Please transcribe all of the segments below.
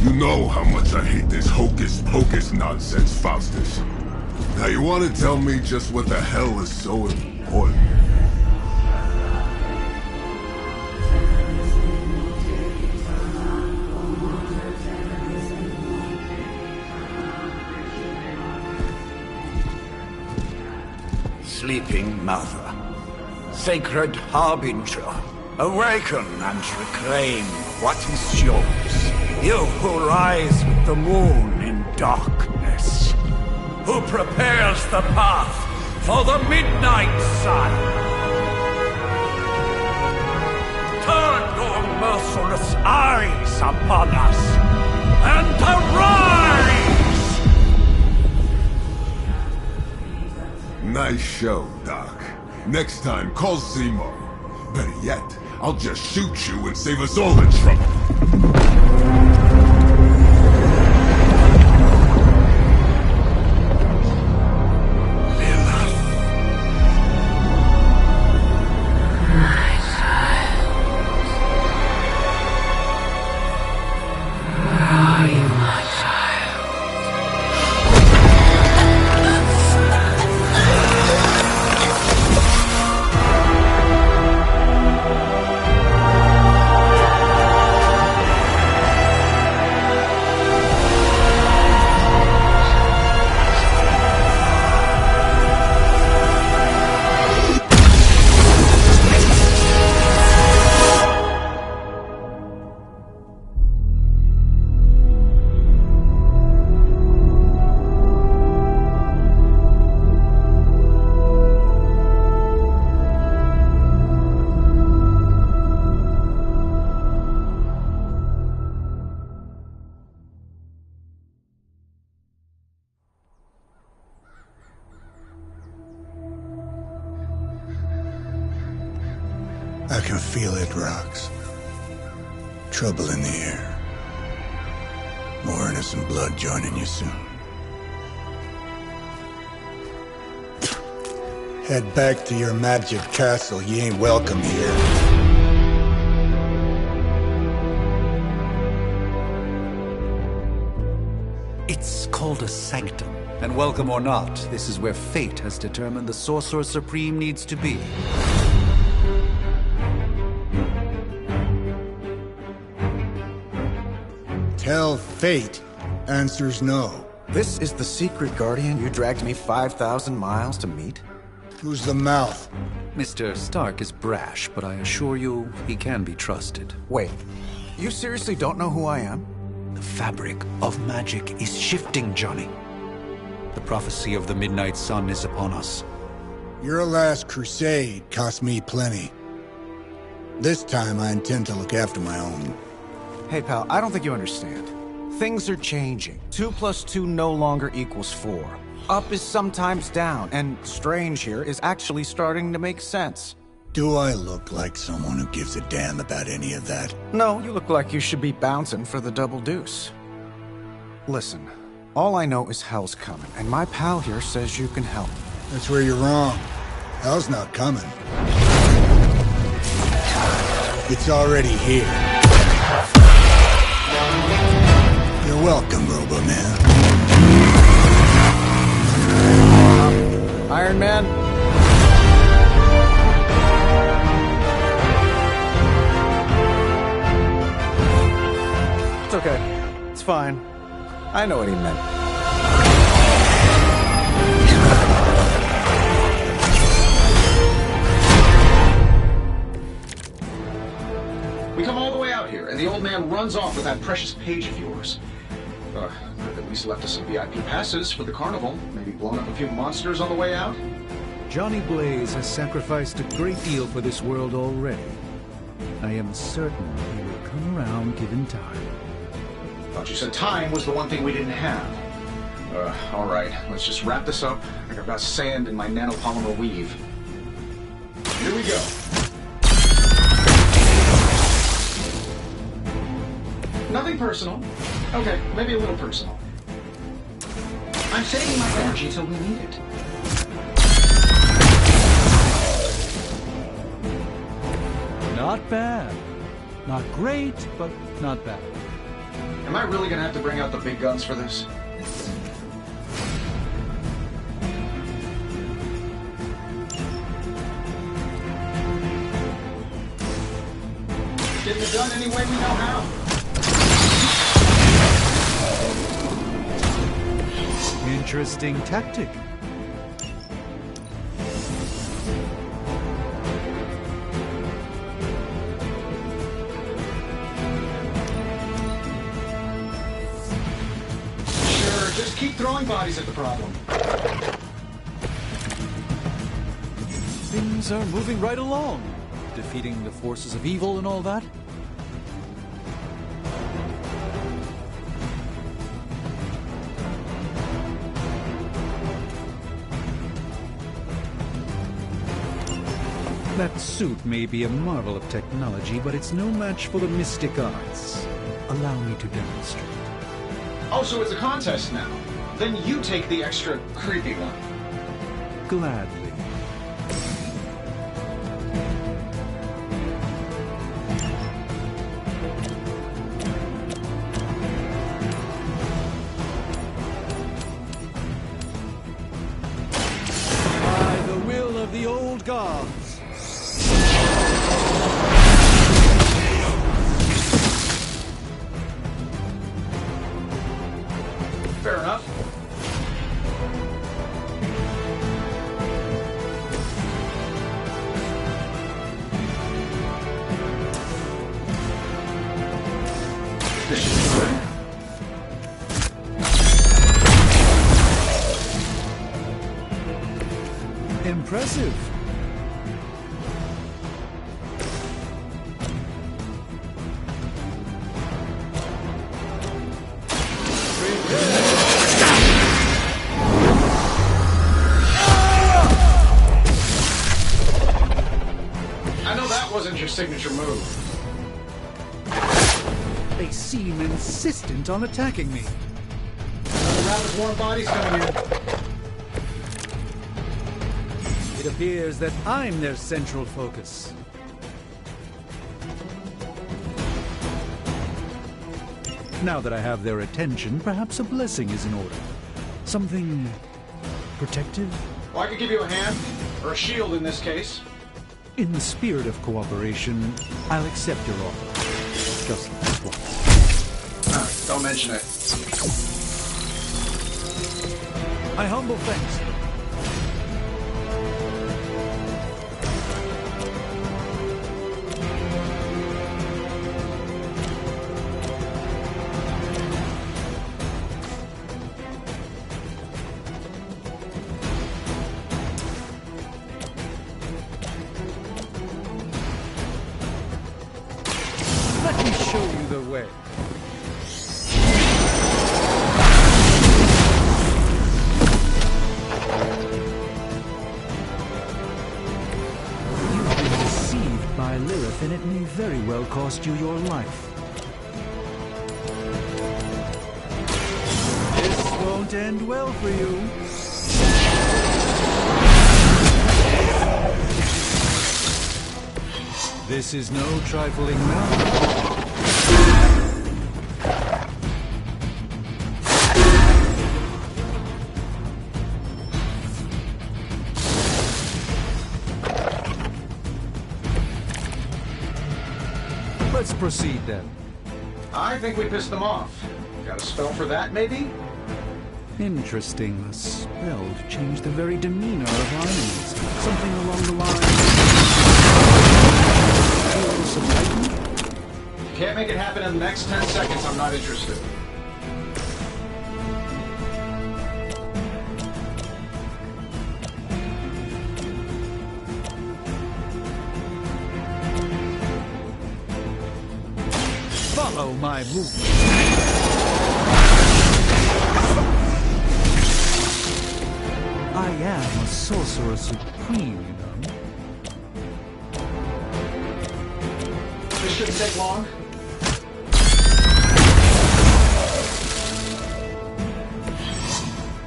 You know how much I hate this hocus-pocus nonsense, Faustus. Now you want to tell me just what the hell is so important? Sleeping Mother, sacred harbinger, awaken and reclaim what is yours. You who rise with the moon in darkness, who prepares the path for the midnight sun. Turn your merciless eyes upon us, and arise! Nice show, Doc. Next time, call Seymour. Better yet, I'll just shoot you and save us all the trouble. I can feel it, Rox. Trouble in the air. More innocent blood joining you soon. Head back to your magic castle. You ain't welcome here. It's called a sanctum. And welcome or not, this is where fate has determined the Sorcerer Supreme needs to be. Tell fate. Answers no. This is the secret guardian you dragged me 5,000 miles to meet? Who's the mouth? Mr. Stark is brash, but I assure you, he can be trusted. Wait, you seriously don't know who I am? The fabric of magic is shifting, Johnny. The prophecy of the Midnight Sun is upon us. Your last crusade cost me plenty. This time I intend to look after my own. Hey pal, I don't think you understand. Things are changing. 2 + 2 no longer equals 4. Up is sometimes down, and strange here is actually starting to make sense. Do I look like someone who gives a damn about any of that? No, you look like you should be bouncing for the double deuce. Listen, all I know is hell's coming, and my pal here says you can help. That's where you're wrong. Hell's not coming. It's already here. You're welcome, Robo-Man. Iron Man? It's okay. It's fine. I know what he meant. We come all the way out here, and the old man runs off with that precious page of yours. At least left us some VIP passes for the carnival. Maybe blown up a few monsters on the way out. Johnny Blaze has sacrificed a great deal for this world already. I am certain he will come around given time. Thought you said time was the one thing we didn't have. All right, let's just wrap this up. I got sand in my nanopolymer weave. Here we go. Nothing personal. Okay, maybe a little personal. I'm saving my energy till we need it. Not bad. Not great, but not bad. Am I really gonna have to bring out the big guns for this? Getting it done any way we know how. Interesting tactic. Sure, just keep throwing bodies at the problem. Things are moving right along. Defeating the forces of evil and all that. That suit may be a marvel of technology, but it's no match for the mystic arts. Allow me to demonstrate. Oh, so it's a contest now. Then you take the extra creepy one. Gladly. By the will of the old gods. Fair enough. This should be good. Impressive. I know that wasn't your signature move. They seem insistent on attacking me. Another round of warm bodies coming in. It appears that I'm their central focus. Now that I have their attention, perhaps a blessing is in order. Something protective? Well, I could give you a hand, or a shield in this case. In the spirit of cooperation, I'll accept your offer. Just this once. Don't mention it. My humble thanks. Let me show you the way. You've been deceived by Lilith, and it may very well cost you your life. This won't end well for you. This is no trifling matter. Let's proceed then. I think we pissed them off. Got a spell for that, maybe? Interesting. The spell to change the very demeanor of our enemies. Something along the lines of enlightenment? Can't make it happen in the next 10 seconds, I'm not interested. Follow my movement. I am a sorcerer supreme, you know. This shouldn't take long.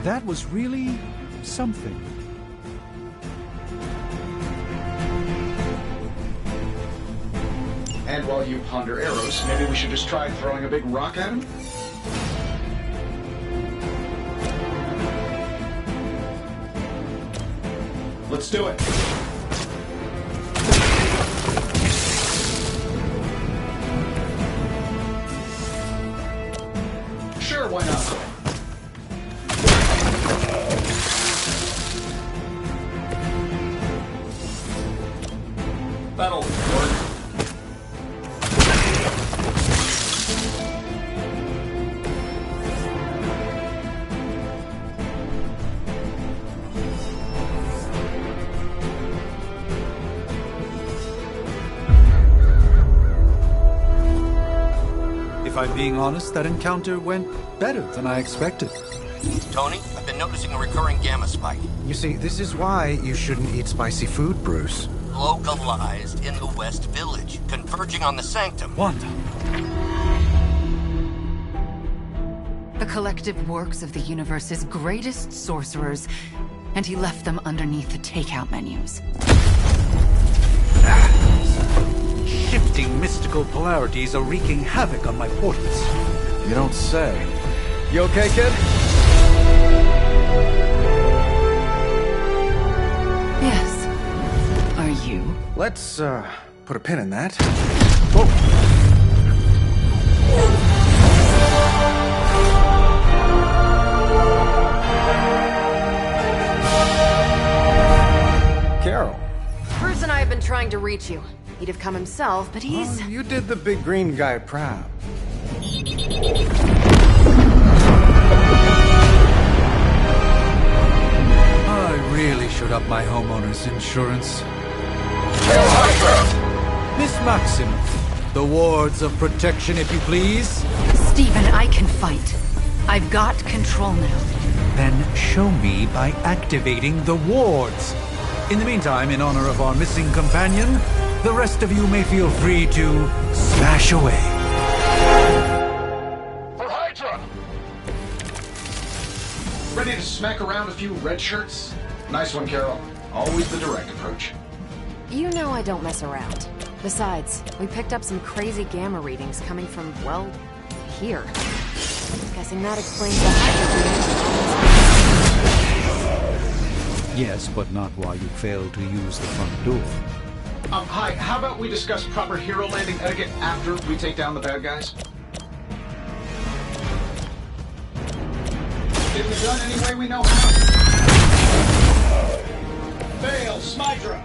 That was really something. And while you ponder arrows, maybe we should just try throwing a big rock at him? Let's do it. Sure, why not? That'll work. If I'm being honest, that encounter went better than I expected. Tony, I've been noticing a recurring gamma spike. You see, this is why you shouldn't eat spicy food, Bruce. Localized in the West Village, converging on the Sanctum. Wanda. The collective works of the universe's greatest sorcerers, and he left them underneath the takeout menus. Shifting mystical polarities are wreaking havoc on my portals. You don't say. You okay, kid? Yes. Are you? Let's, put a pin in that. Carol. Bruce and I have been trying to reach you. He'd have come himself, but he's... Oh, you did the big green guy proud. I really should up my homeowner's insurance. Miss Maximoff, the wards of protection, if you please. Stephen, I can fight. I've got control now. Then show me by activating the wards. In the meantime, in honor of our missing companion, the rest of you may feel free to smash away. For Hydra! Ready to smack around a few red shirts? Nice one, Carol. Always the direct approach. You know I don't mess around. Besides, we picked up some crazy gamma readings coming from, well, here. Guessing that explains the Hydra. Yes, but not while you fail to use the front door. Hi, how about we discuss proper hero landing etiquette after we take down the bad guys? Get it done any way we know how. Fail, Smydra!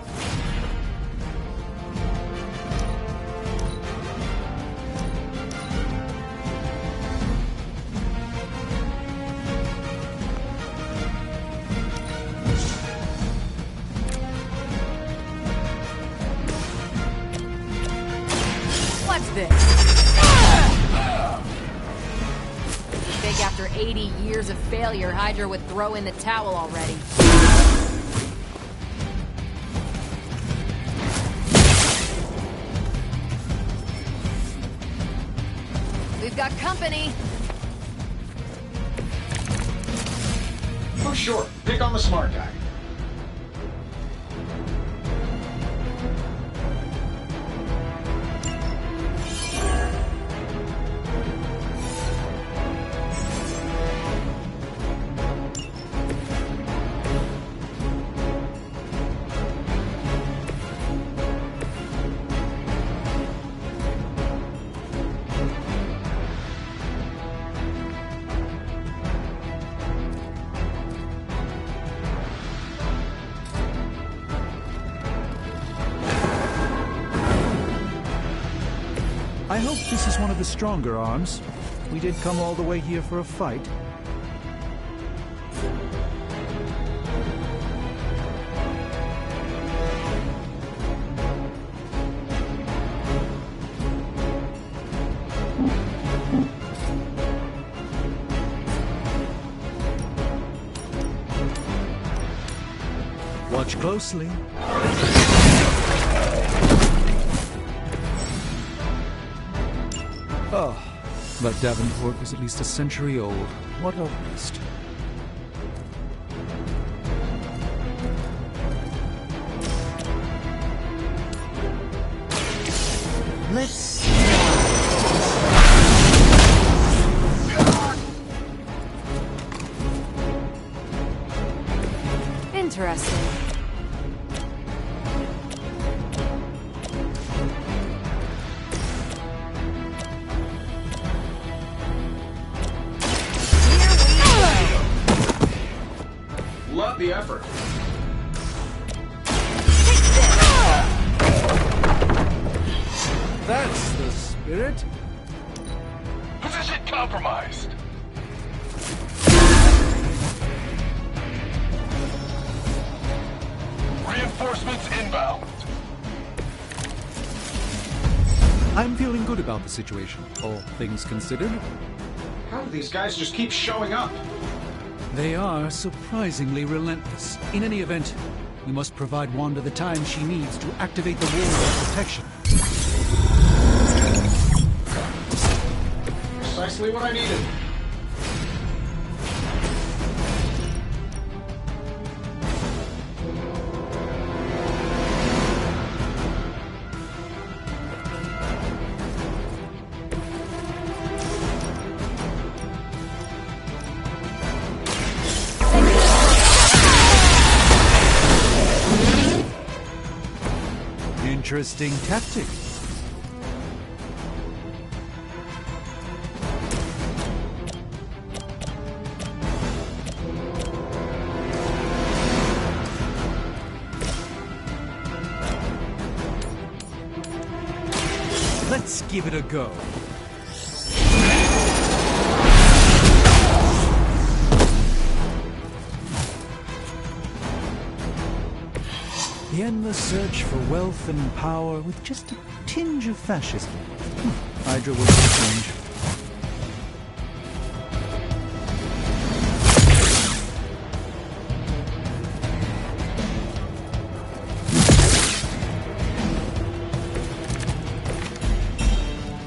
What's this? You think after 80 years of failure, Hydra would throw in the towel already? We've got company. Oh, sure. Pick on the smart guy. I hope this is one of the stronger arms. We did come all the way here for a fight. Watch closely. Oh, but Davenport was at least a century old. What a waste. Let's... Interesting. Love the effort. That's the spirit. Position compromised. Reinforcements inbound. I'm feeling good about the situation, all things considered. How do these guys just keep showing up? They are surprisingly relentless. In any event, we must provide Wanda the time she needs to activate the wall of protection. Precisely what I needed. Interesting tactic. Let's give it a go. The endless search for wealth and power with just a tinge of fascism. Hydra will change.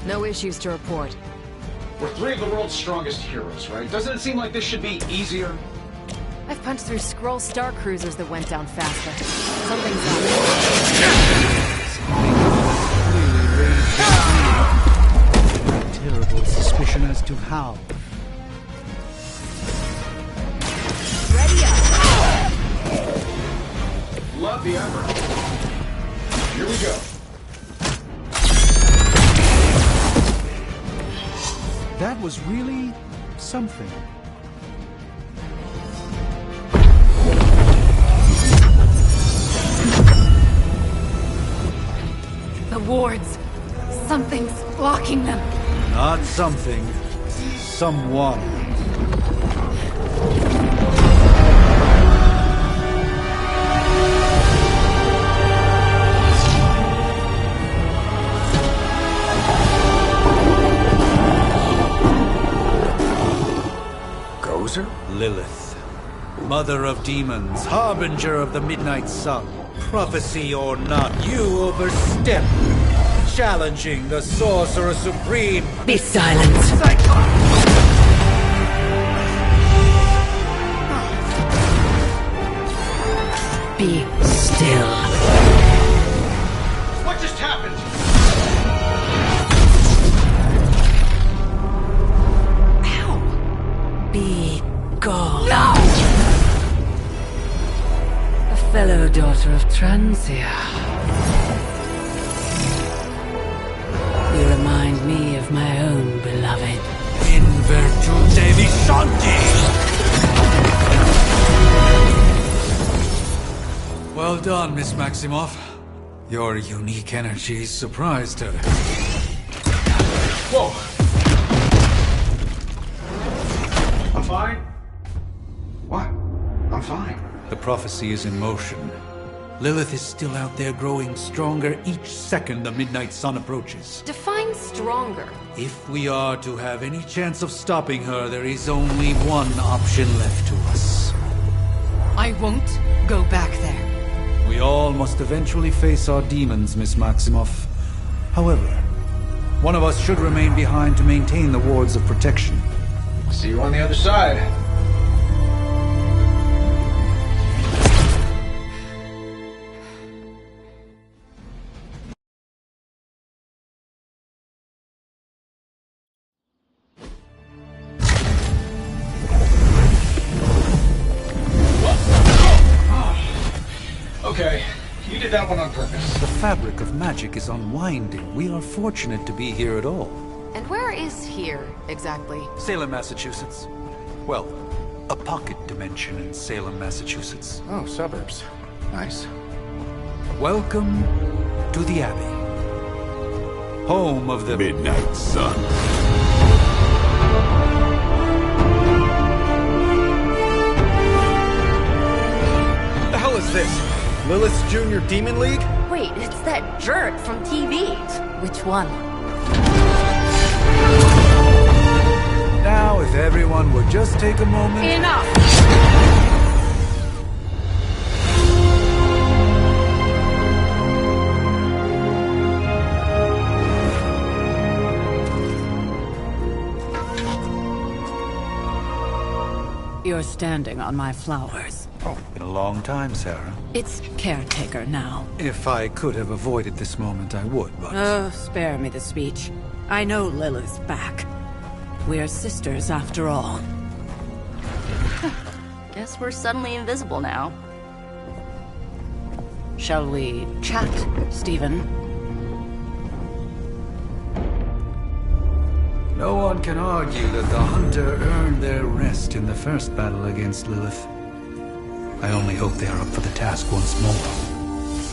No issues to report. We're three of the world's strongest heroes, right? Doesn't it seem like this should be easier? I've punched through Skrull Star Cruisers that went down faster. Something's up. Terrible suspicion as to how. Ready up. Love the effort. Here we go. That was really something. The wards. Something's blocking them. Not something. Someone. Gozer? Lilith. Mother of demons, harbinger of the midnight sun. Prophecy or not, you overstep. Challenging the Sorcerer Supreme. Be silent. Be still. What just happened? Be gone. No! A fellow daughter of Transia. You remind me of my own beloved. In virtute vishanti! Well done, Miss Maximoff. Your unique energy surprised her. Whoa! I'm fine? What? I'm fine. The prophecy is in motion. Lilith is still out there growing stronger each second the midnight sun approaches. Define stronger. If we are to have any chance of stopping her, there is only one option left to us. I won't go back there. We all must eventually face our demons, Miss Maximoff. However, one of us should remain behind to maintain the wards of protection. See you on the other side. Okay, you did that one on purpose. The fabric of magic is unwinding. We are fortunate to be here at all. And where is here, exactly? Salem, Massachusetts. Well, a pocket dimension in Salem, Massachusetts. Oh, suburbs. Nice. Welcome to the Abbey. Home of the Midnight Sun. The hell is this? Lilith's Junior Demon League? Wait, it's that jerk from TV. Which one? Now, if everyone would just take a moment... Enough! You're standing on my flowers. Oh, been a long time, Sarah. It's caretaker now. If I could have avoided this moment, I would, but... Oh, spare me the speech. I know Lilith's back. We're sisters after all. Guess we're suddenly invisible now. Shall we chat, Stephen? No one can argue that the Hunter earned their rest in the first battle against Lilith. I only hope they are up for the task once more.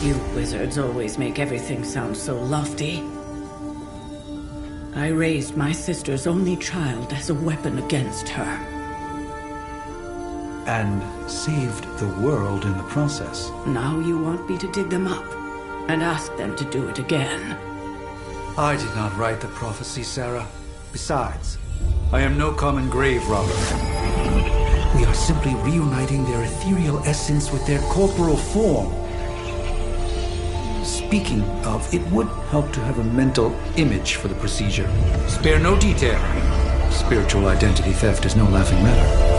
You wizards always make everything sound so lofty. I raised my sister's only child as a weapon against her. And saved the world in the process. Now you want me to dig them up and ask them to do it again. I did not write the prophecy, Sarah. Besides, I am no common grave robber. We are simply reuniting their ethereal essence with their corporal form. Speaking of, it would help to have a mental image for the procedure. Spare no detail. Spiritual identity theft is no laughing matter.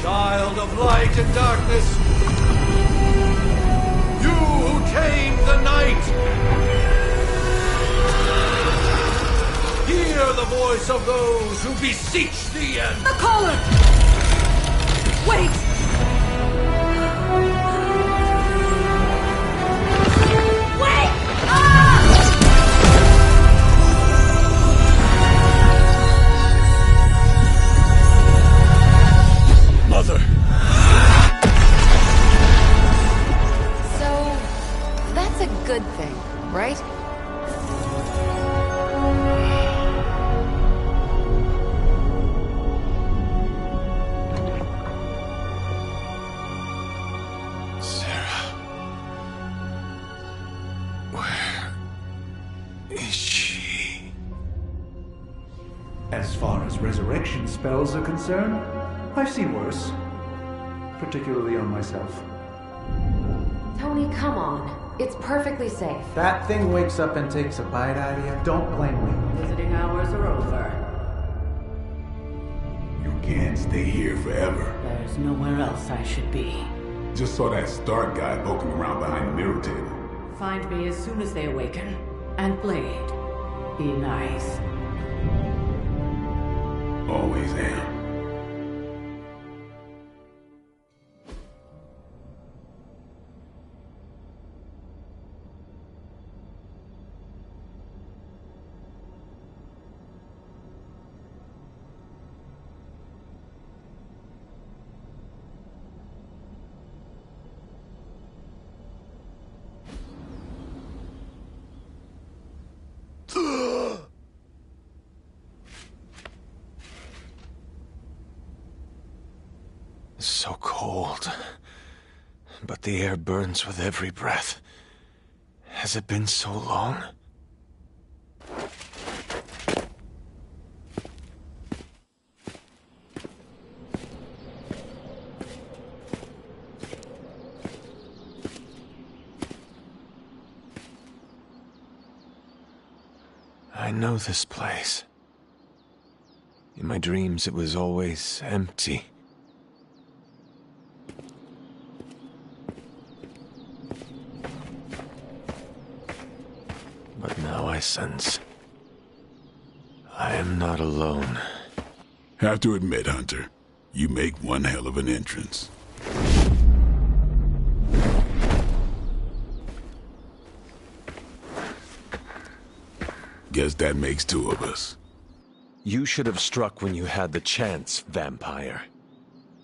Child of light and darkness, you who tame the night, hear the voice of those who beseech thee and... The caller! Wait! Wait! Ah! Mother. So, that's a good thing, right? Sarah. Where is she? As far as resurrection spells are concerned, I've seen worse. Particularly on myself. Tony, come on. It's perfectly safe. That thing wakes up and takes a bite out of you. Don't blame me. Visiting hours are over. You can't stay here forever. There's nowhere else I should be. Just saw that Stark guy poking around behind the mirror table. Find me as soon as they awaken. And Blade, be nice. Always am. So cold. But the air burns with every breath. Has it been so long? I know this place. In my dreams, it was always empty. But now I sense I am not alone. Have to admit, Hunter, you make one hell of an entrance. Guess that makes two of us. You should have struck when you had the chance, vampire.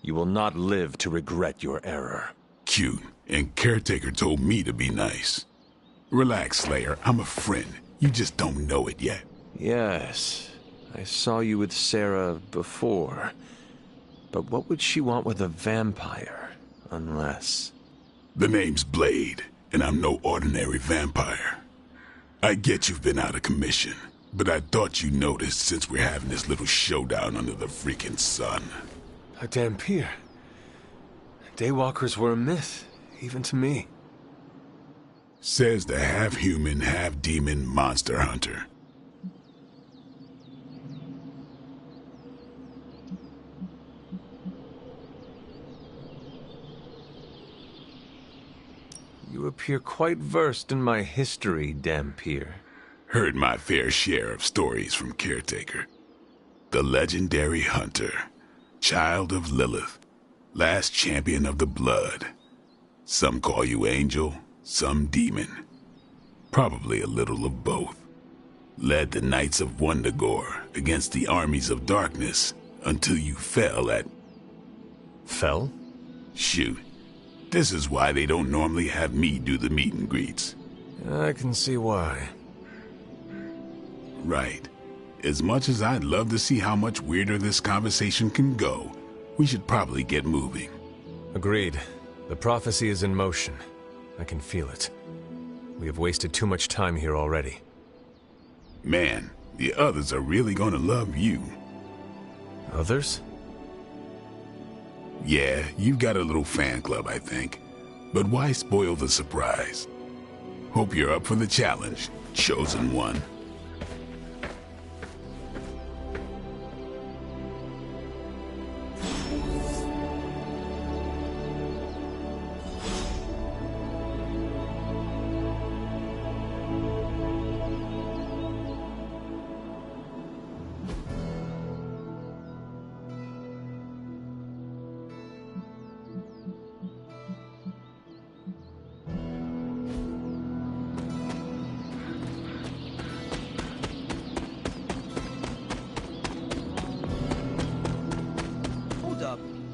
You will not live to regret your error. Cute, and Caretaker told me to be nice. Relax, Slayer. I'm a friend. You just don't know it yet. Yes, I saw you with Sarah before. But what would she want with a vampire, unless... The name's Blade, and I'm no ordinary vampire. I get you've been out of commission, but I thought you noticed since we're having this little showdown under the freaking sun. Dhampir. Daywalkers were a myth, even to me. Says the half-human, half-demon monster hunter. You appear quite versed in my history, Dhampir. Heard my fair share of stories from Caretaker. The legendary hunter, child of Lilith, last champion of the blood. Some call you angel, some demon. Probably a little of both. Led the Knights of Wundagore against the armies of darkness until you fell at... Fell? Shoot. This is why they don't normally have me do the meet and greets. I can see why. Right. As much as I'd love to see how much weirder this conversation can go, we should probably get moving. Agreed. The prophecy is in motion. I can feel it. We have wasted too much time here already. Man, the others are really gonna love you. Others? Yeah, you've got a little fan club, I think. But why spoil the surprise? Hope you're up for the challenge, chosen one.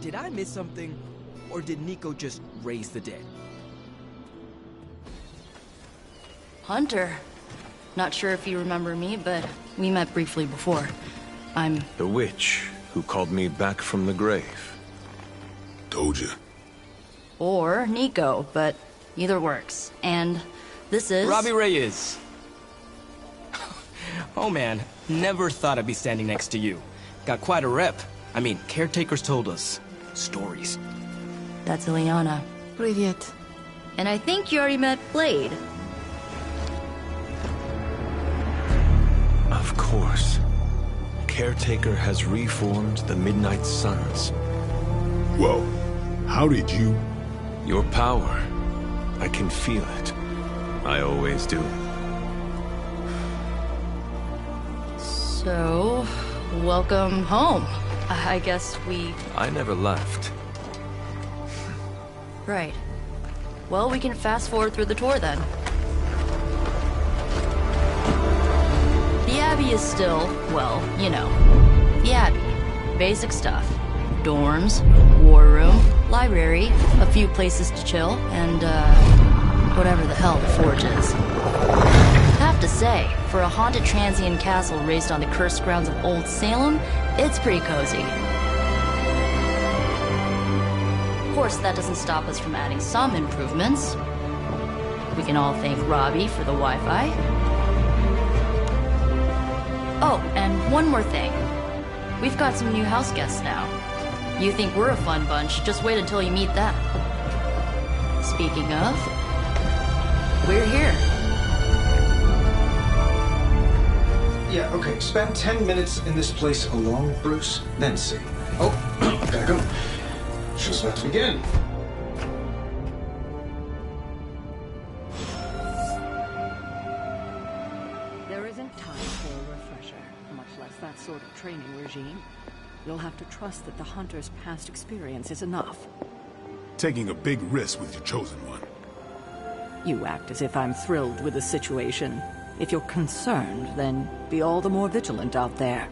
Did I miss something? Or did Nico just raise the dead? Hunter. Not sure if you remember me, but we met briefly before. I'm... The witch who called me back from the grave. Told you. Or Nico, but either works. And this is... Robbie Reyes. Oh man, never thought I'd be standing next to you. Got quite a rep. I mean, caretakers told us. Stories. That's Ileana. Привет. And I think you already met Blade. Of course. Caretaker has reformed the Midnight Suns. Whoa. How did you... Your power. I can feel it. I always do. So, welcome home. I guess we... I never left. Right. Well, we can fast forward through the tour then. The Abbey is still, well, you know, the Abbey. Basic stuff. Dorms, war room, library, a few places to chill, and, whatever the hell the Forge is. Have to say, for a haunted transient castle raised on the cursed grounds of Old Salem, it's pretty cozy. Of course, that doesn't stop us from adding some improvements. We can all thank Robbie for the Wi-Fi. Oh, and one more thing. We've got some new house guests now. You think we're a fun bunch, just wait until you meet them. Speaking of, we're here. Yeah, okay. Spend 10 minutes in this place alone, Bruce, then see. Oh, gotta go. Show's about to begin. There isn't time for a refresher, much less that sort of training regime. You'll have to trust that the Hunter's past experience is enough. Taking a big risk with your chosen one. You act as if I'm thrilled with the situation. If you're concerned, then be all the more vigilant out there.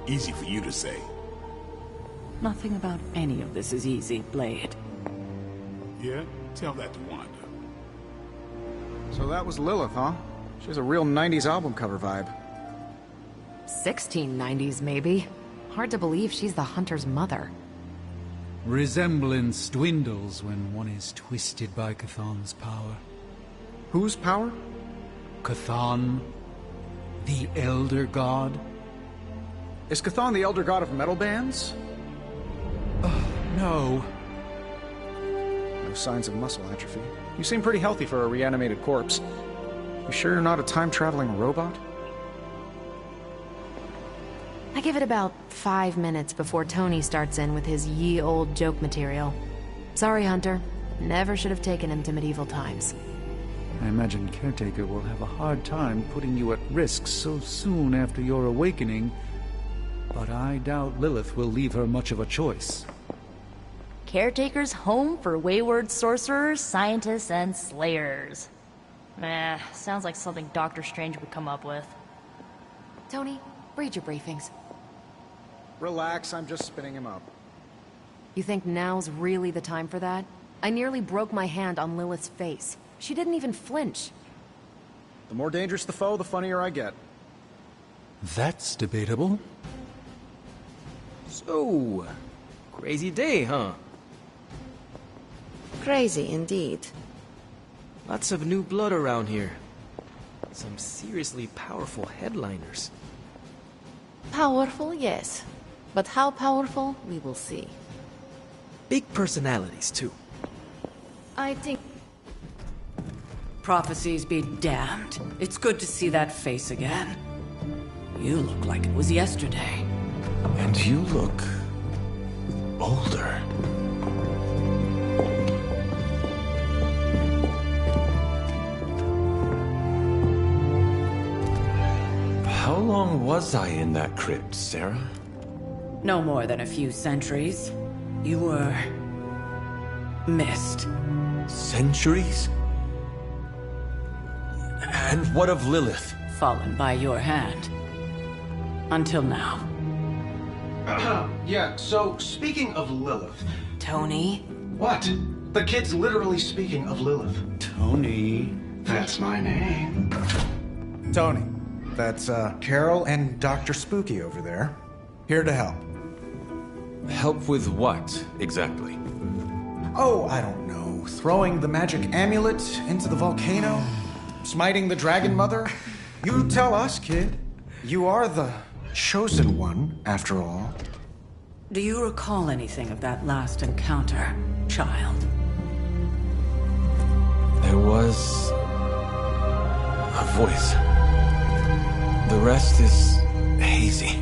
Easy for you to say. Nothing about any of this is easy, Blade. Yeah? Tell that to Wanda. So that was Lilith, huh? She has a real 90s album cover vibe. 1690s, maybe. Hard to believe she's the Hunter's mother. Resemblance dwindles when one is twisted by Chthon's power. Whose power? Chthon, the Elder God. Is Chthon the Elder God of metal bands? No. No signs of muscle atrophy. You seem pretty healthy for a reanimated corpse. You sure you're not a time-traveling robot? I give it about 5 minutes before Tony starts in with his ye old joke material. Sorry, Hunter. Never should have taken him to medieval times. I imagine Caretaker will have a hard time putting you at risk so soon after your awakening, but I doubt Lilith will leave her much of a choice. Caretaker's home for wayward sorcerers, scientists, and slayers. Sounds like something Doctor Strange would come up with. Tony, read your briefings. Relax, I'm just spinning him up. You think now's really the time for that? I nearly broke my hand on Lilith's face. She didn't even flinch. The more dangerous the foe, the funnier I get. That's debatable. So, crazy day, huh? Crazy indeed. Lots of new blood around here. Some seriously powerful headliners. Powerful, yes. But how powerful, we will see. Big personalities, too. I think... Prophecies be damned. It's good to see that face again. You look like it was yesterday. And you look... older. How long was I in that crypt, Sarah? No more than a few centuries. You were... missed. Centuries? And what of Lilith? Fallen by your hand. Until now. Yeah, so speaking of Lilith... Tony? What? The kid's literally speaking of Lilith. Tony. That's my name. Tony. That's, Carol and Dr. Spooky over there. Here to help. Help with what, exactly? Oh, I don't know. Throwing the magic amulet into the volcano? Smiting the Dragon Mother? You tell us, kid. You are the chosen one, after all. Do you recall anything of that last encounter, child? There was... a voice. The rest is hazy.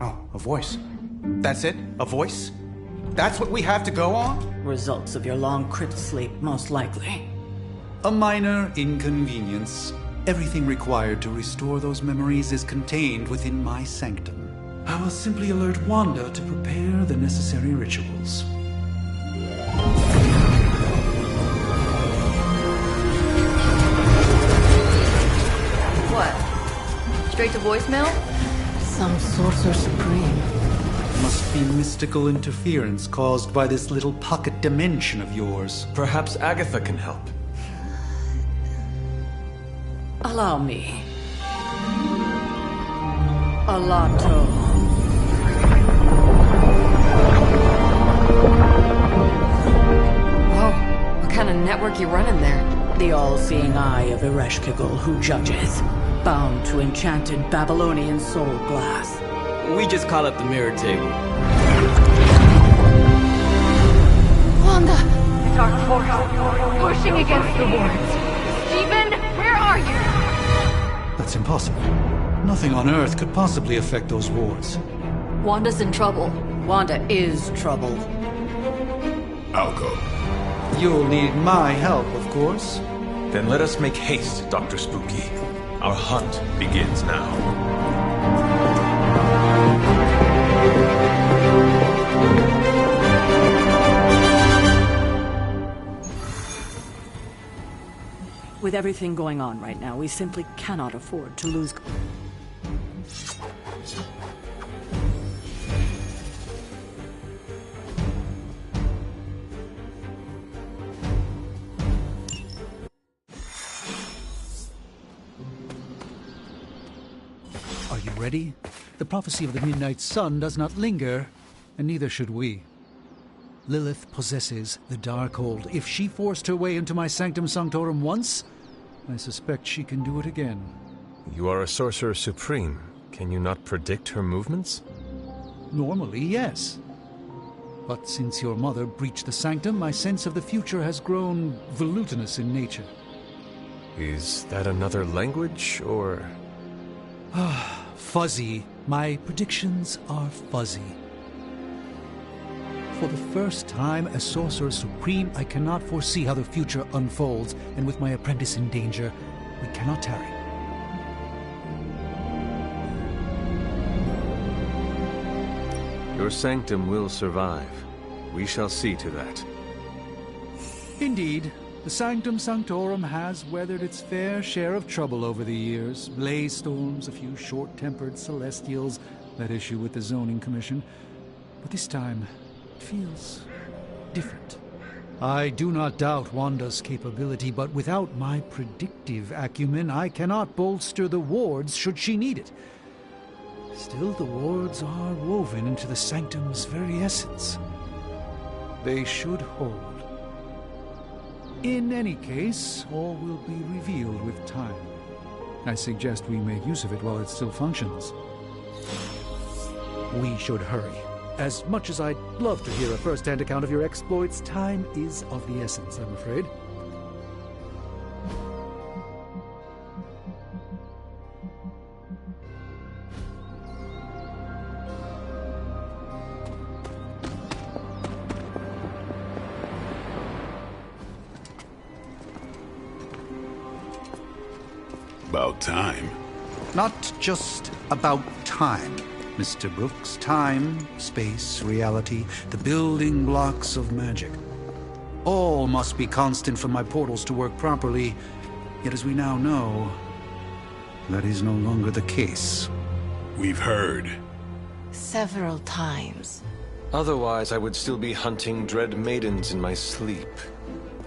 Oh, a voice. That's it? A voice? That's what we have to go on? Results of your long crypt sleep, most likely. A minor inconvenience. Everything required to restore those memories is contained within my sanctum. I will simply alert Wanda to prepare the necessary rituals. What? Straight to voicemail? Some Sorcerer Supreme. Must be mystical interference caused by this little pocket dimension of yours. Perhaps Agatha can help. Allow me. Alato. Whoa, what kind of network you running there? The all-seeing eye of Ereshkigal who judges, bound to enchanted Babylonian soul glass. We just call it the mirror table. Wanda! Dark force, pushing against the wards. Stephen, where are you? That's impossible. Nothing on Earth could possibly affect those wards. Wanda's in trouble. Wanda is troubled. I'll go. You'll need my help, of course. Then let us make haste, Dr. Spooky. Our hunt begins now. With everything going on right now, we simply cannot afford to lose... Are you ready? The prophecy of the Midnight Sun does not linger, and neither should we. Lilith possesses the Darkhold. If she forced her way into my Sanctum Sanctorum once, I suspect she can do it again. You are a Sorcerer Supreme. Can you not predict her movements? Normally, yes. But since your mother breached the Sanctum, my sense of the future has grown volutinous in nature. Is that another language, or...? Fuzzy. My predictions are fuzzy. For the first time as Sorcerer Supreme, I cannot foresee how the future unfolds, and with my apprentice in danger, we cannot tarry. Your sanctum will survive. We shall see to that. Indeed, the Sanctum Sanctorum has weathered its fair share of trouble over the years. Blaze storms, a few short-tempered celestials that issue with the Zoning Commission. But this time, it feels different. I do not doubt Wanda's capability, but without my predictive acumen, I cannot bolster the wards should she need it. Still, the wards are woven into the Sanctum's very essence. They should hold. In any case, all will be revealed with time. I suggest we make use of it while it still functions. We should hurry. As much as I'd love to hear a first-hand account of your exploits, time is of the essence, I'm afraid. About time. Not just about time, Mr. Brooks. Time, space, reality, the building blocks of magic. All must be constant for my portals to work properly. Yet as we now know, that is no longer the case. We've heard. Several times. Otherwise, I would still be hunting dread maidens in my sleep.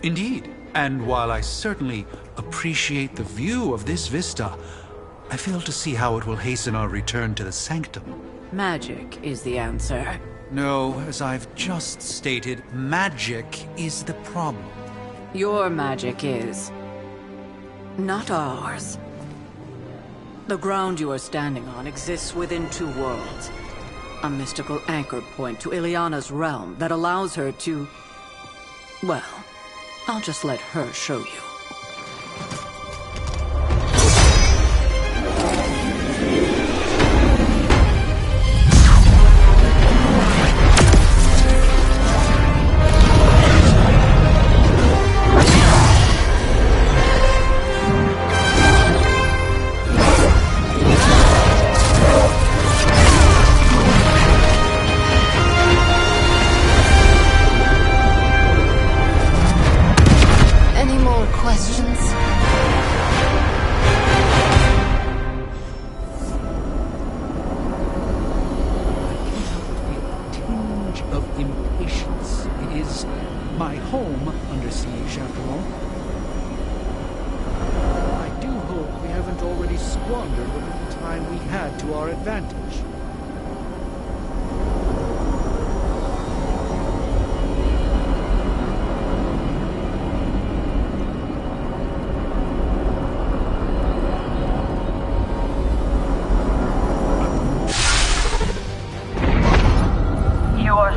Indeed. And while I certainly appreciate the view of this vista, I fail to see how it will hasten our return to the Sanctum. Magic is the answer. No, as I've just stated, magic is the problem. Your magic is... not ours. The ground you are standing on exists within two worlds. A mystical anchor point to Ileana's realm that allows her to... well, I'll just let her show you. under siege, after all. I do hope we haven't already squandered the little time we had to our advantage.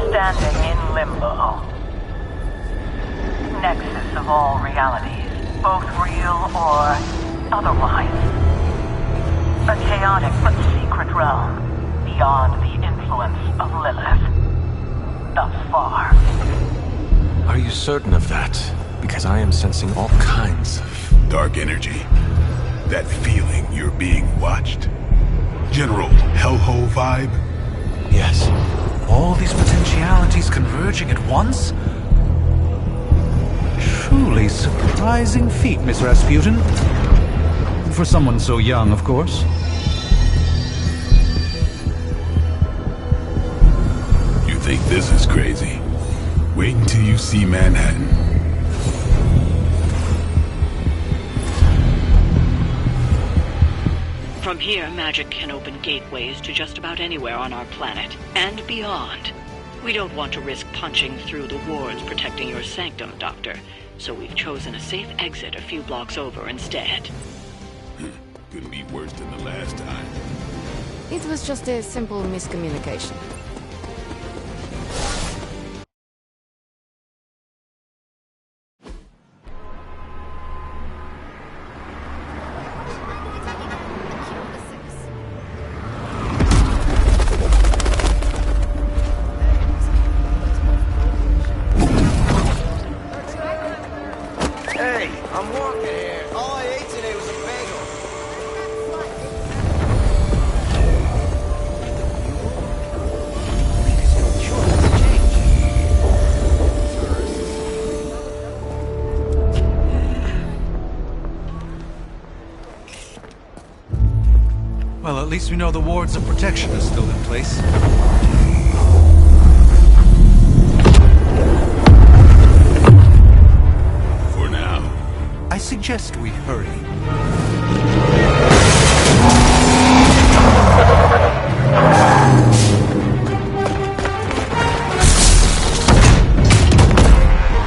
Standing in limbo. Nexus of all realities, both real or otherwise. A chaotic but secret realm, beyond the influence of Lilith. Thus far. Are you certain of that? Because I am sensing all kinds of... dark energy. That feeling you're being watched. General Hellhole vibe? Yes. All these potentialities converging at once? Truly surprising feat, Miss Rasputin. For someone so young, of course. You think this is crazy? Wait until you see Manhattan. From here, magic can open gateways to just about anywhere on our planet, and beyond. We don't want to risk punching through the wards protecting your sanctum, Doctor, so we've chosen a safe exit a few blocks over instead. Couldn't be worse than the last time. It was just a simple miscommunication. Well, at least we know the wards of protection are still in place. For now. I suggest we hurry.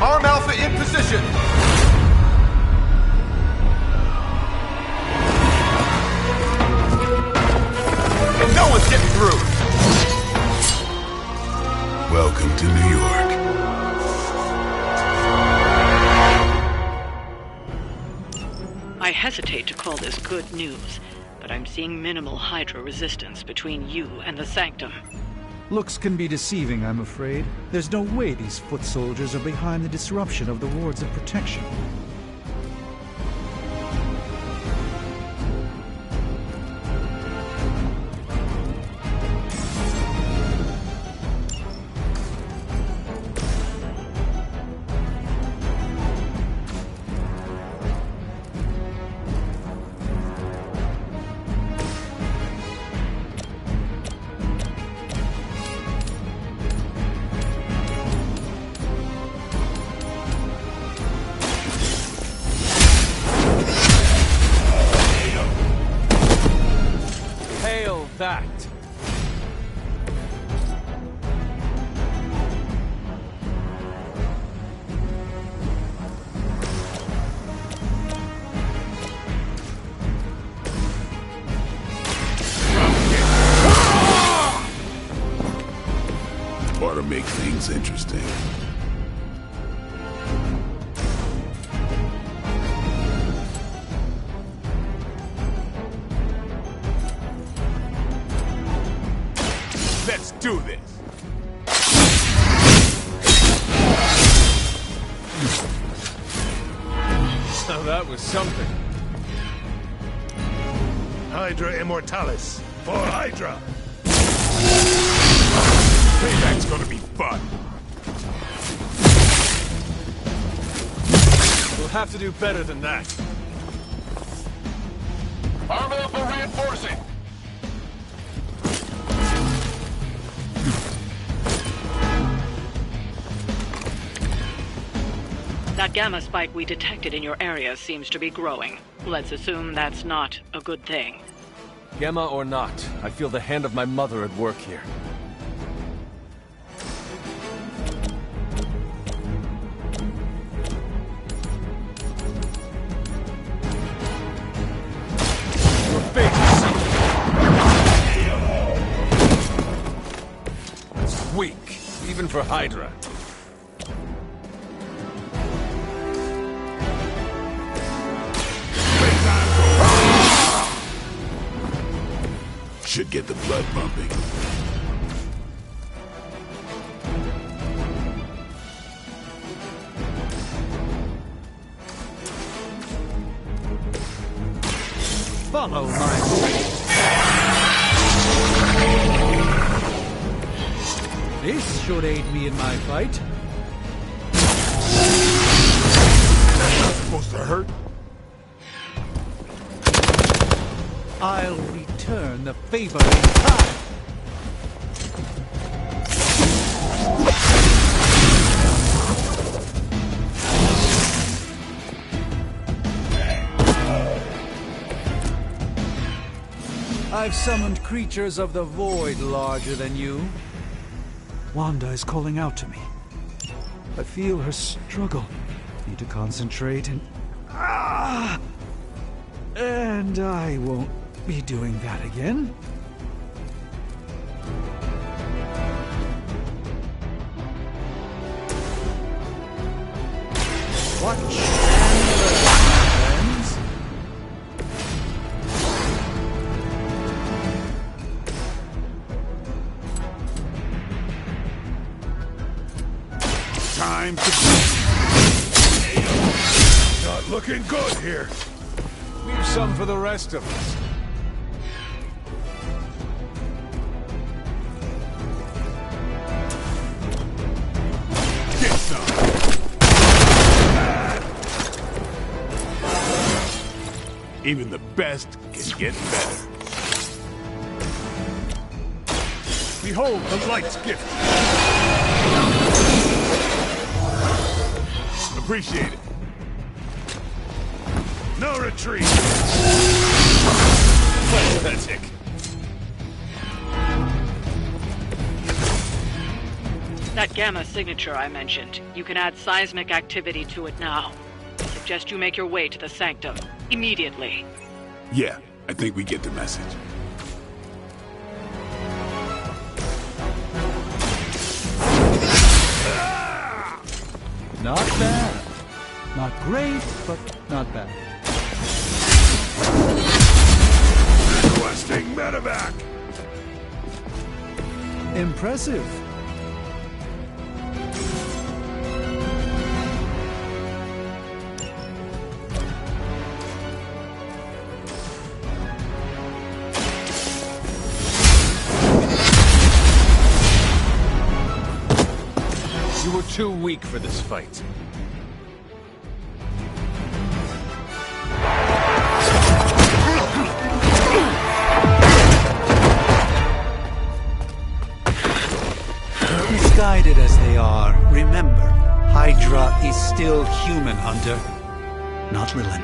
Arm Alpha in position! No one's getting through! Welcome to New York. I hesitate to call this good news, but I'm seeing minimal Hydra resistance between you and the Sanctum. Looks can be deceiving, I'm afraid. There's no way these foot soldiers are behind the disruption of the wards of protection. That. Ought to make things interesting. Let's do this! So that was something. Hydra Immortalis, for Hydra! Payback's gonna be fun. We'll have to do better than that. Arm Alpha reinforcing! That gamma spike we detected in your area seems to be growing. Let's assume that's not a good thing. Gamma or not, I feel the hand of my mother at work here. Your fate is sealed. It's weak, even for Hydra. Should get the blood pumping. Follow my lead. This should aid me in my fight. That's not supposed to hurt. I'll return the favor in time. I've summoned creatures of the void larger than you. Wanda is calling out to me. I feel her struggle. Need to concentrate and... And I won't be doing that again. Watch and learn, friends. Time to... Not looking good here. Leave some for the rest of us. Get some. Even the best can get better. Behold the light's gift. Appreciate it. No retreat. Pathetic. That gamma signature I mentioned, you can add seismic activity to it now. I suggest you make your way to the Sanctum immediately. Yeah, I think we get the message. Not bad. Not great, but not bad. Requesting medevac. Impressive. You were too weak for this fight. Misguided as they are, remember, Hydra is still human, Hunter. Not Lilin.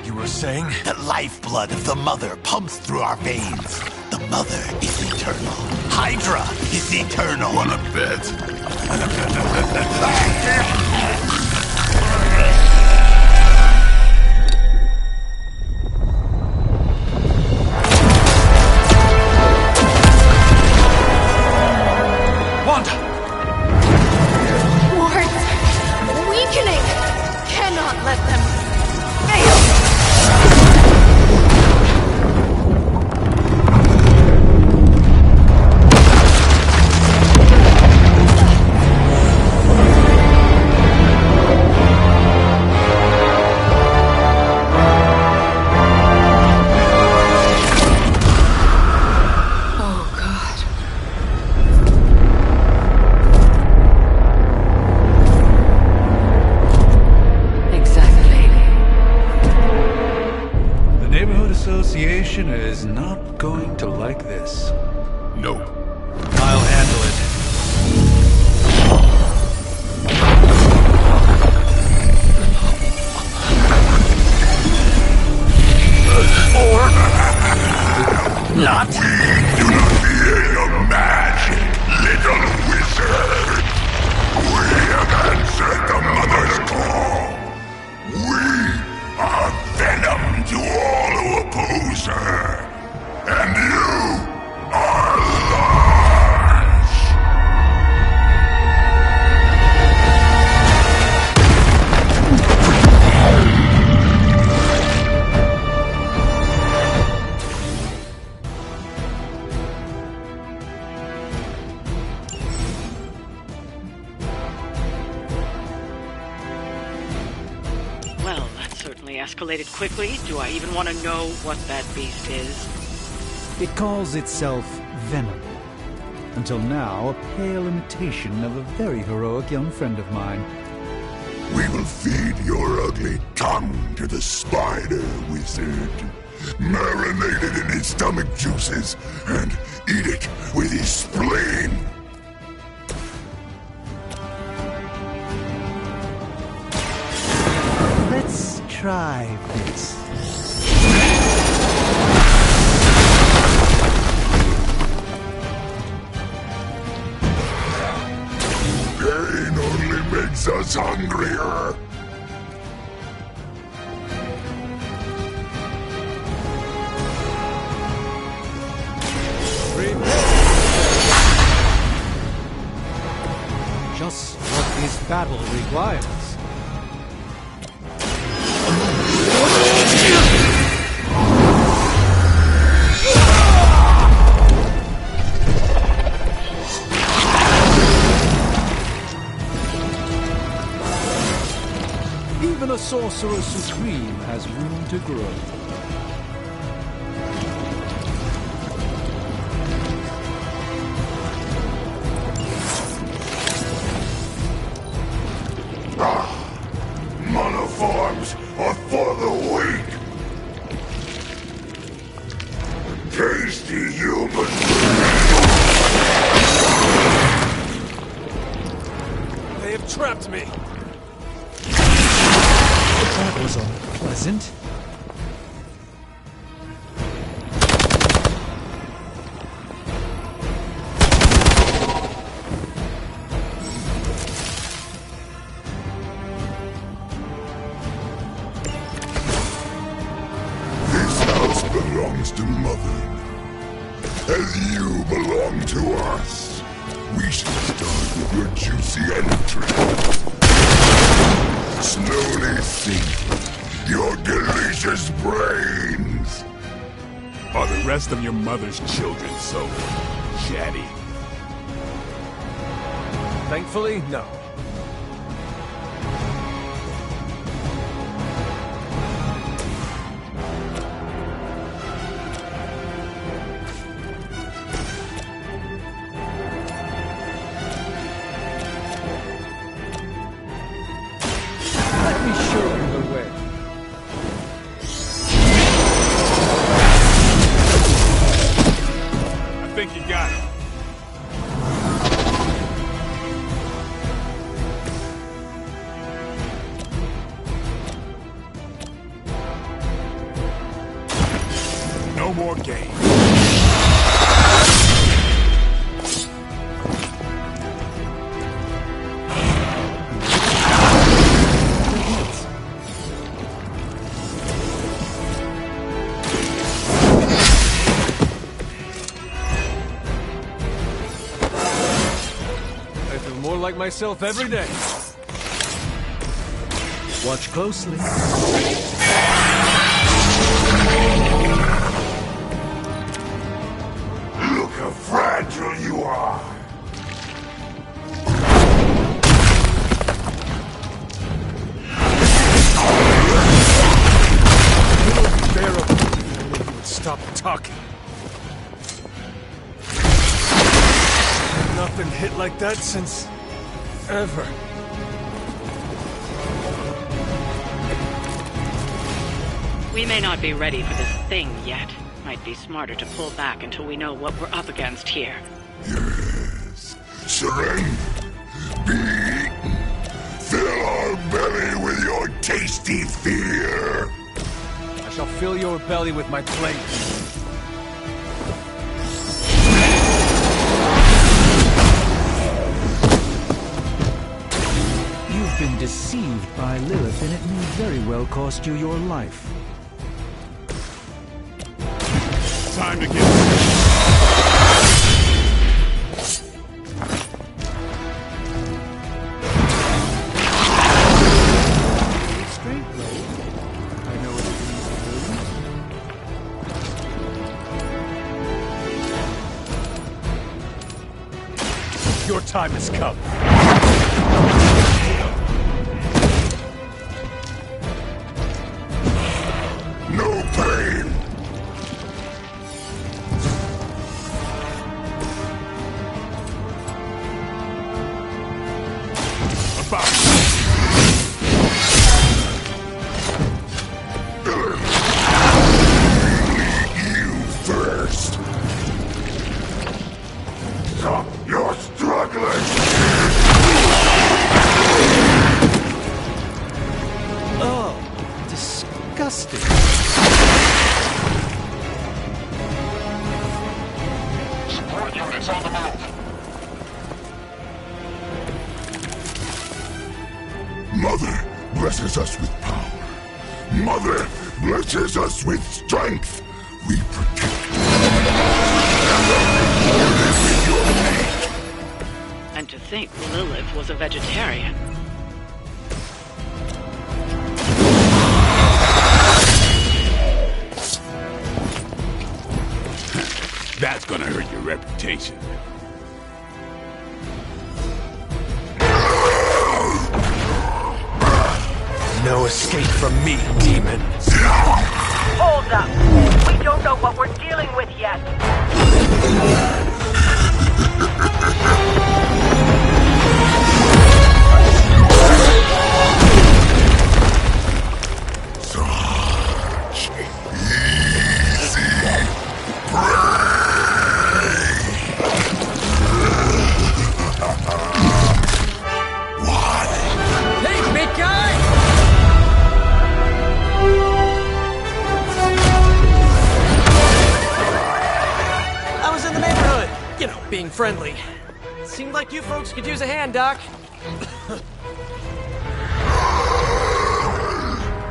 You were saying? The lifeblood of the Mother pumps through our veins. The Mother is eternal. Hydra is eternal. Wanna bet? Wanda! Wards! Weakening! Cannot let them fail! Association is not going to like this. Nope. I'll handle it. escalated quickly. Do I even want to know what that beast is? It calls itself Venom. Until now, a pale imitation of a very heroic young friend of mine. We will feed your ugly tongue to the spider wizard. Marinate it in his stomach juices and eat it with his spleen. Let's try this. Pain only makes us hungrier. Just what this battle requires. Even a Sorcerer Supreme has room to grow. Monoforms are for the weak. Tasty human. They have trapped me. That was unpleasant. This house belongs to Mother, as you belong to us. We should start with your juicy entrance. Slowly sink your delicious brains. Are the rest of your mother's children so chatty? Thankfully, no. Let me show you the way. I think you got it. No more games. I feel more like myself every day. Watch closely. Look how fragile you are. Unbearable. If you would stop talking. Nothing hit like that since ever. We may not be ready for this thing yet. Might be smarter to pull back until we know what we're up against here. Yes. Strength. Be eaten. Fill our belly with your tasty fear. I shall fill your belly with my plate. You've been deceived by Lilith, and it may very well cost you your life. Time to get... Straight blade. I know what it means to do. Your time has come. disgusting. Support units on the move. Mother blesses us with power. Mother blesses us with strength. We protect. And the reward is with your fate. And to think Lilith was a vegetarian. That's gonna hurt your reputation. No escape from me, demon. Hold up. We don't know what we're dealing with yet. Such easy prey. Hey, big guy! I was in the neighborhood. You know, being friendly. Seemed like you folks could use a hand, Doc.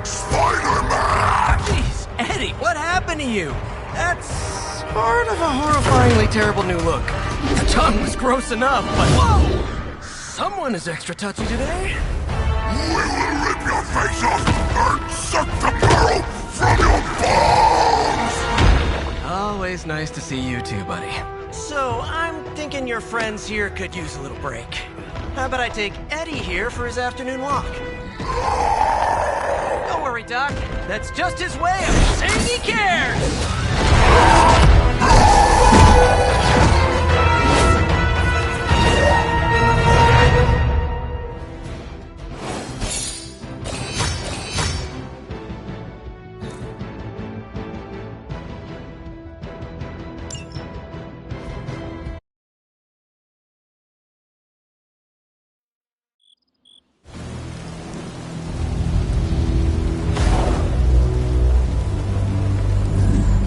Spider-Man! Jeez, Eddie, what happened to you? That's sort of a horrifyingly terrible new look. The tongue was gross enough, but whoa! Someone is extra touchy today. We will rip your face off and suck the marrow from your bones! Always nice to see you too, buddy. So, I'm thinking your friends here could use a little break. How about I take Eddie here for his afternoon walk? Don't worry, Doc. That's just his way of saying he cares!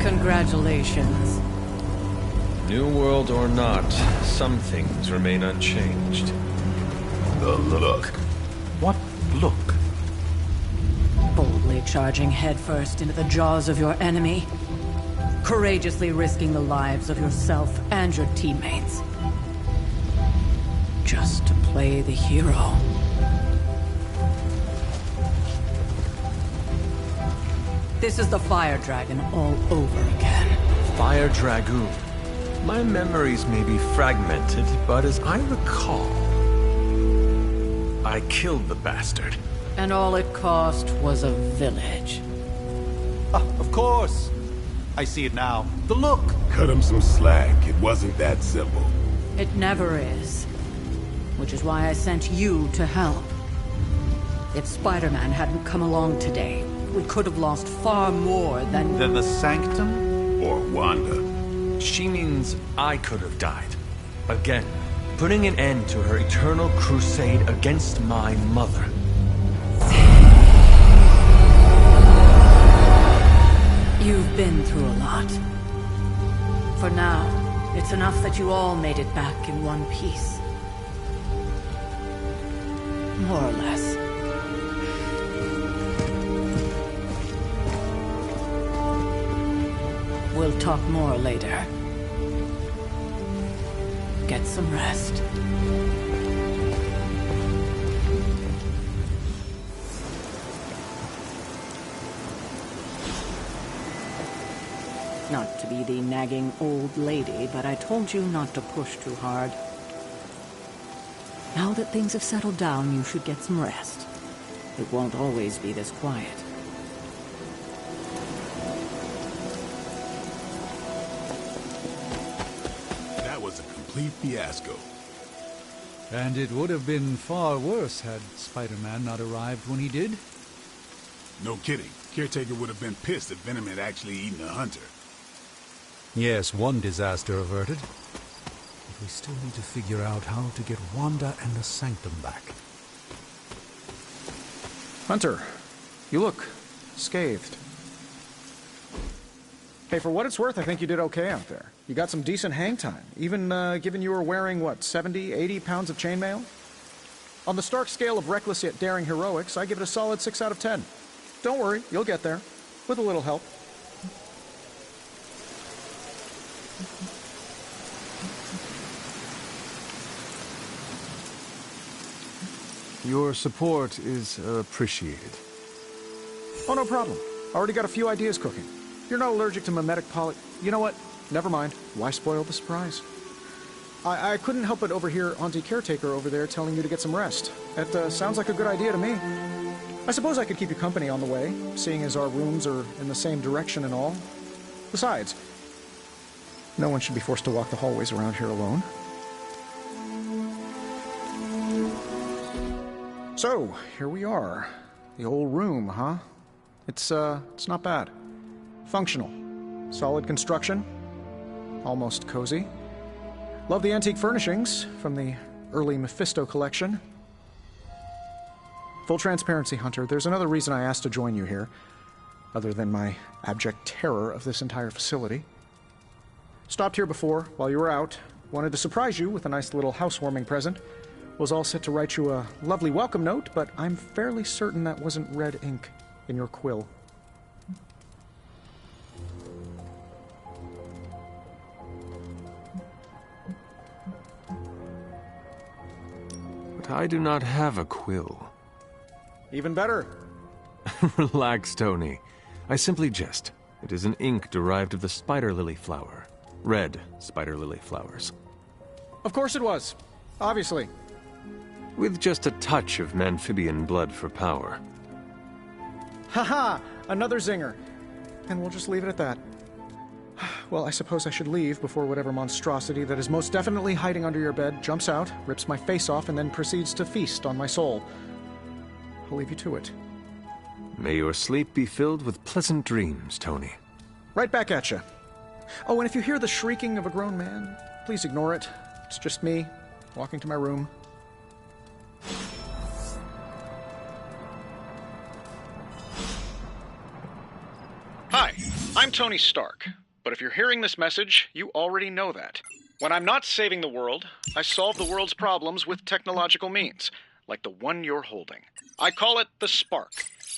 Congratulations. New world or not, some things remain unchanged. The look. What look? Boldly charging headfirst into the jaws of your enemy. Courageously risking the lives of yourself and your teammates. Just to play the hero. This is the Fire Dragon all over again. Fire Dragoon. My memories may be fragmented, but as I recall, I killed the bastard. And all it cost was a village. Of course. I see it now. The look. Cut him some slack. It wasn't that simple. It never is. Which is why I sent you to help. If Spider-Man hadn't come along today, we could have lost far more than... The Sanctum? Or Wanda. She means I could have died. Again, putting an end to her eternal crusade against my mother. You've been through a lot. For now, it's enough that you all made it back in one piece. More or less. We'll talk more later. Get some rest. Not to be the nagging old lady, but I told you not to push too hard. Now that things have settled down, you should get some rest. It won't always be this quiet. Complete fiasco. And it would have been far worse had Spider-Man not arrived when he did. No kidding. Caretaker would have been pissed if Venom had actually eaten a hunter. Yes, one disaster averted. But we still need to figure out how to get Wanda and the Sanctum back. Hunter, you look scathed. Hey, for what it's worth, I think you did okay out there. You got some decent hang time, even given you were wearing, what, 70, 80 pounds of chainmail? On the Stark scale of reckless yet daring heroics, I give it a solid 6 out of 10. Don't worry, you'll get there. With a little help. Your support is appreciated. Oh, no problem. Already got a few ideas cooking. You're not allergic to mimetic poly... You know what? Never mind. Why spoil the surprise? I couldn't help but overhear Auntie Caretaker over there telling you to get some rest. That sounds like a good idea to me. I suppose I could keep you company on the way, seeing as our rooms are in the same direction and all. Besides, no one should be forced to walk the hallways around here alone. So, here we are. The old room, huh? It's not bad. Functional. Solid construction. Almost cozy. Love the antique furnishings from the early Mephisto collection. Full transparency, Hunter, there's another reason I asked to join you here, other than my abject terror of this entire facility. Stopped here before, while you were out. Wanted to surprise you with a nice little housewarming present. Was all set to write you a lovely welcome note, but I'm fairly certain that wasn't red ink in your quill. But I do not have a quill. Even better. Relax, Tony. I simply jest. It is an ink derived of the spider lily flower. Red spider lily flowers. Of course it was. Obviously. With just a touch of Memphibian blood for power. Haha! Another zinger. And we'll just leave it at that. Well, I suppose I should leave before whatever monstrosity that is most definitely hiding under your bed jumps out, rips my face off, and then proceeds to feast on my soul. I'll leave you to it. May your sleep be filled with pleasant dreams, Tony. Right back at you. Oh, and if you hear the shrieking of a grown man, please ignore it. It's just me, walking to my room. Hi, I'm Tony Stark. But if you're hearing this message, you already know that. When I'm not saving the world, I solve the world's problems with technological means, like the one you're holding. I call it the Spark,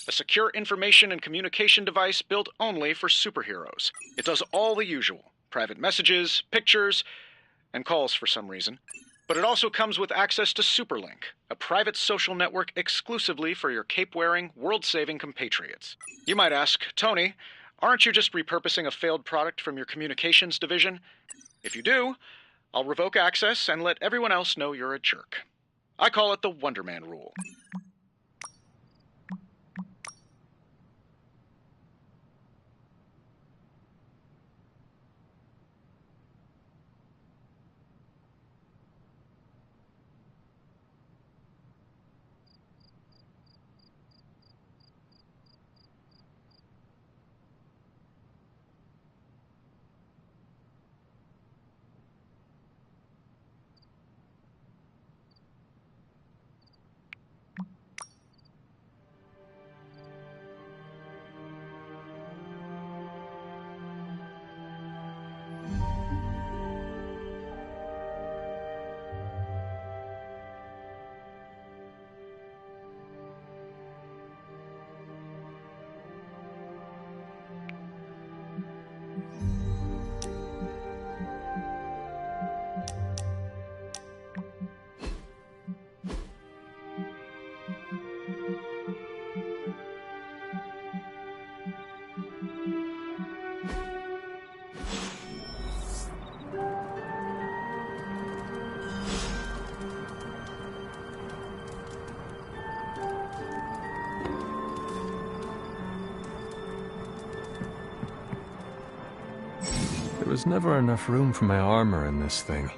a secure information and communication device built only for superheroes. It does all the usual, private messages, pictures, and calls for some reason. But it also comes with access to Superlink, a private social network exclusively for your cape-wearing, world-saving compatriots. You might ask, Tony, aren't you just repurposing a failed product from your communications division? If you do, I'll revoke access and let everyone else know you're a jerk. I call it the Wonder Man rule. There was never enough room for my armor in this thing.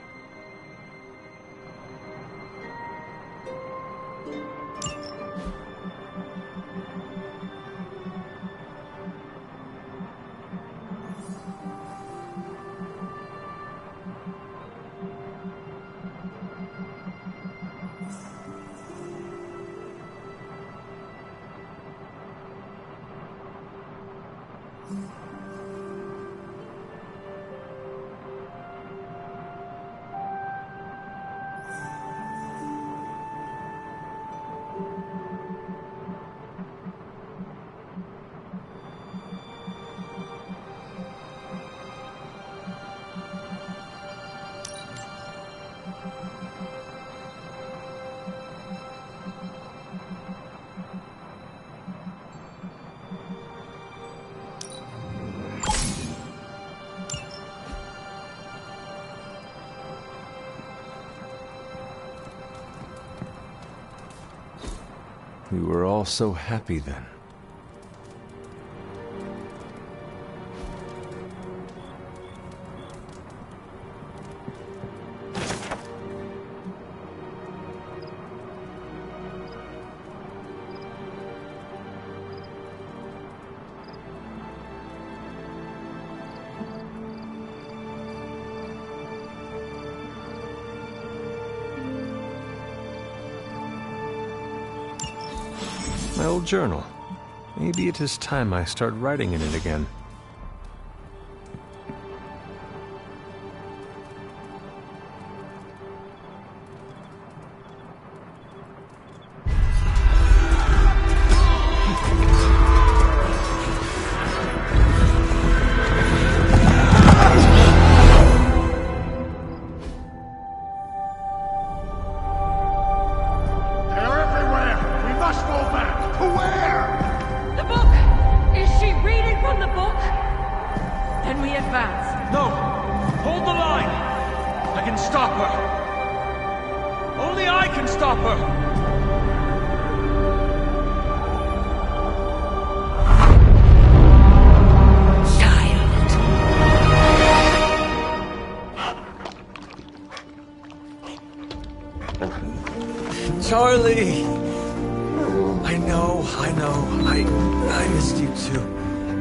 We were all so happy then. My old journal. Maybe it is time I start writing in it again. Charlie! I know. I missed you too.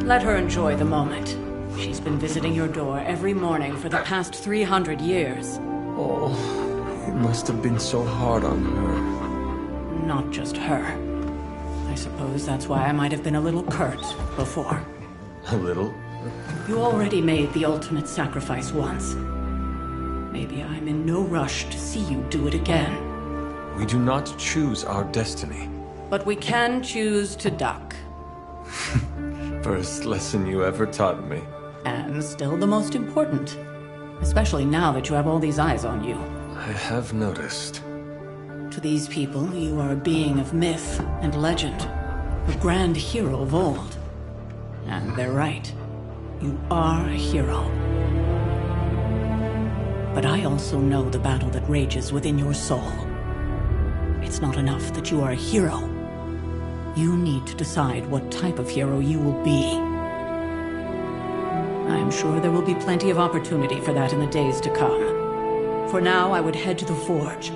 Let her enjoy the moment. She's been visiting your door every morning for the past 300 years. Oh, it must have been so hard on her. Not just her. I suppose that's why I might have been a little curt before. A little? You already made the ultimate sacrifice once. Maybe I'm in no rush to see you do it again. We do not choose our destiny. But we can choose to duck. First lesson you ever taught me. And still the most important. Especially now that you have all these eyes on you. I have noticed. To these people, you are a being of myth and legend. A grand hero of old. And they're right. You are a hero. But I also know the battle that rages within your soul. It's not enough that you are a hero. You need to decide what type of hero you will be. I'm sure there will be plenty of opportunity for that in the days to come. For now, I would head to the Forge.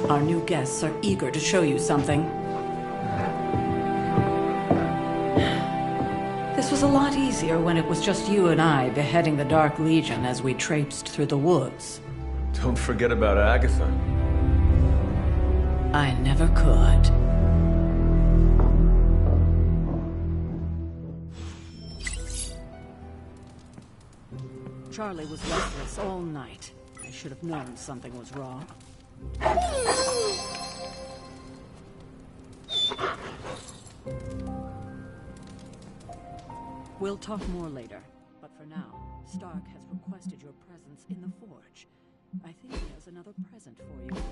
Our new guests are eager to show you something. This was a lot easier when it was just you and I beheading the Dark Legion as we traipsed through the woods. Don't forget about Agatha. I never could. Charlie was restless all night. I should have known something was wrong. We'll talk more later, but for now, Stark has requested your presence in the Forge. I think he has another present for you.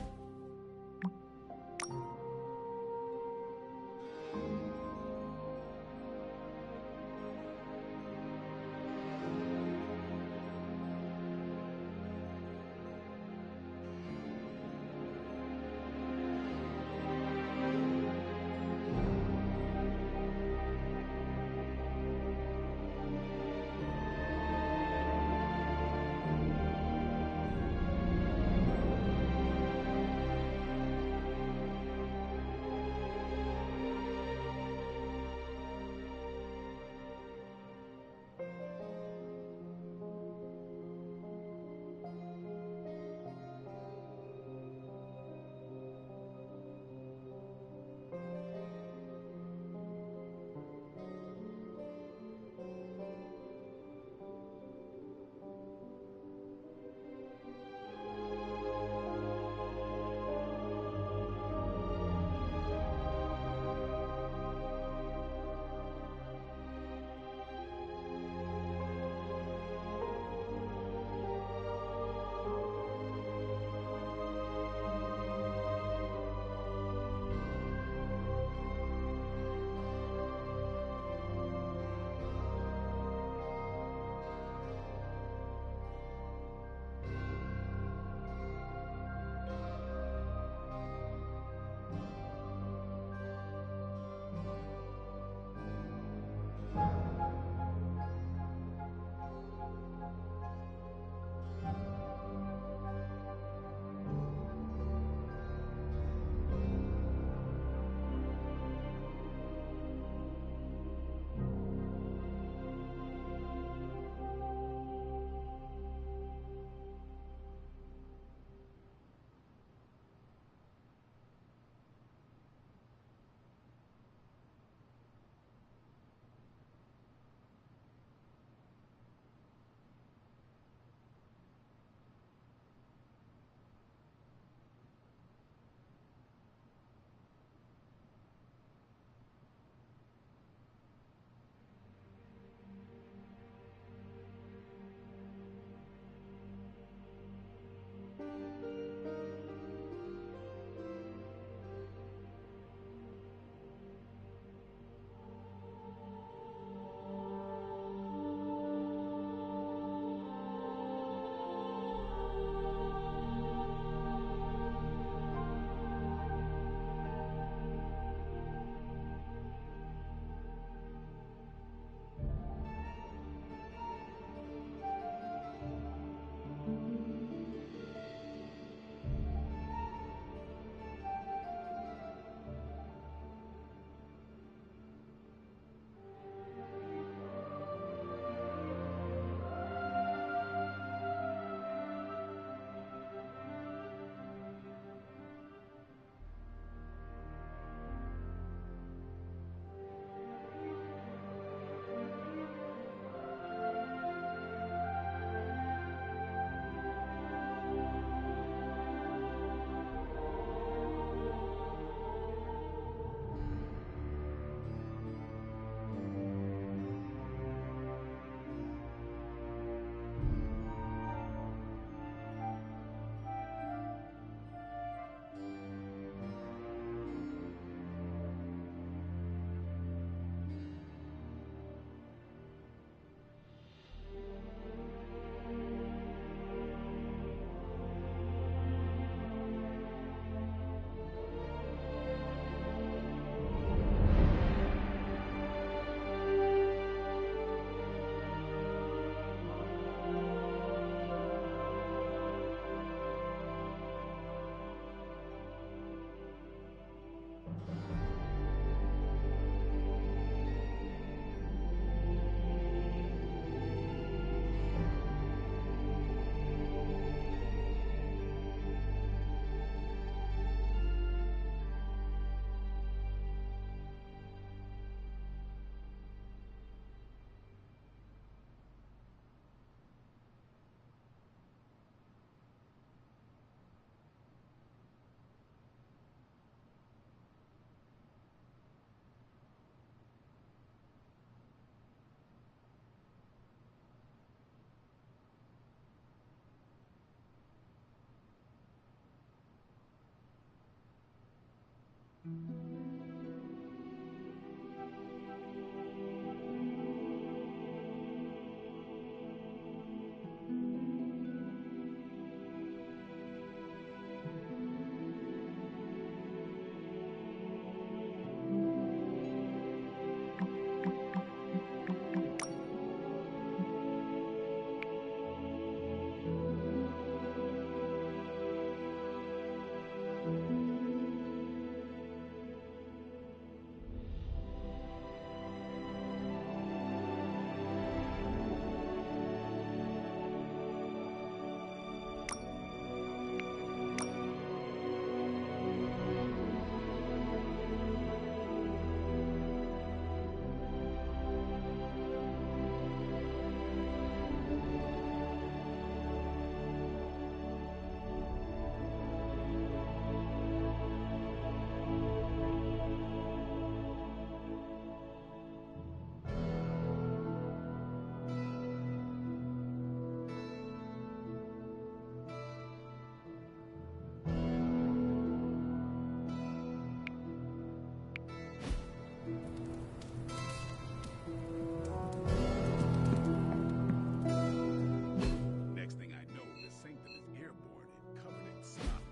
Next thing I know, the Sanctum is airborne and covered in snuff.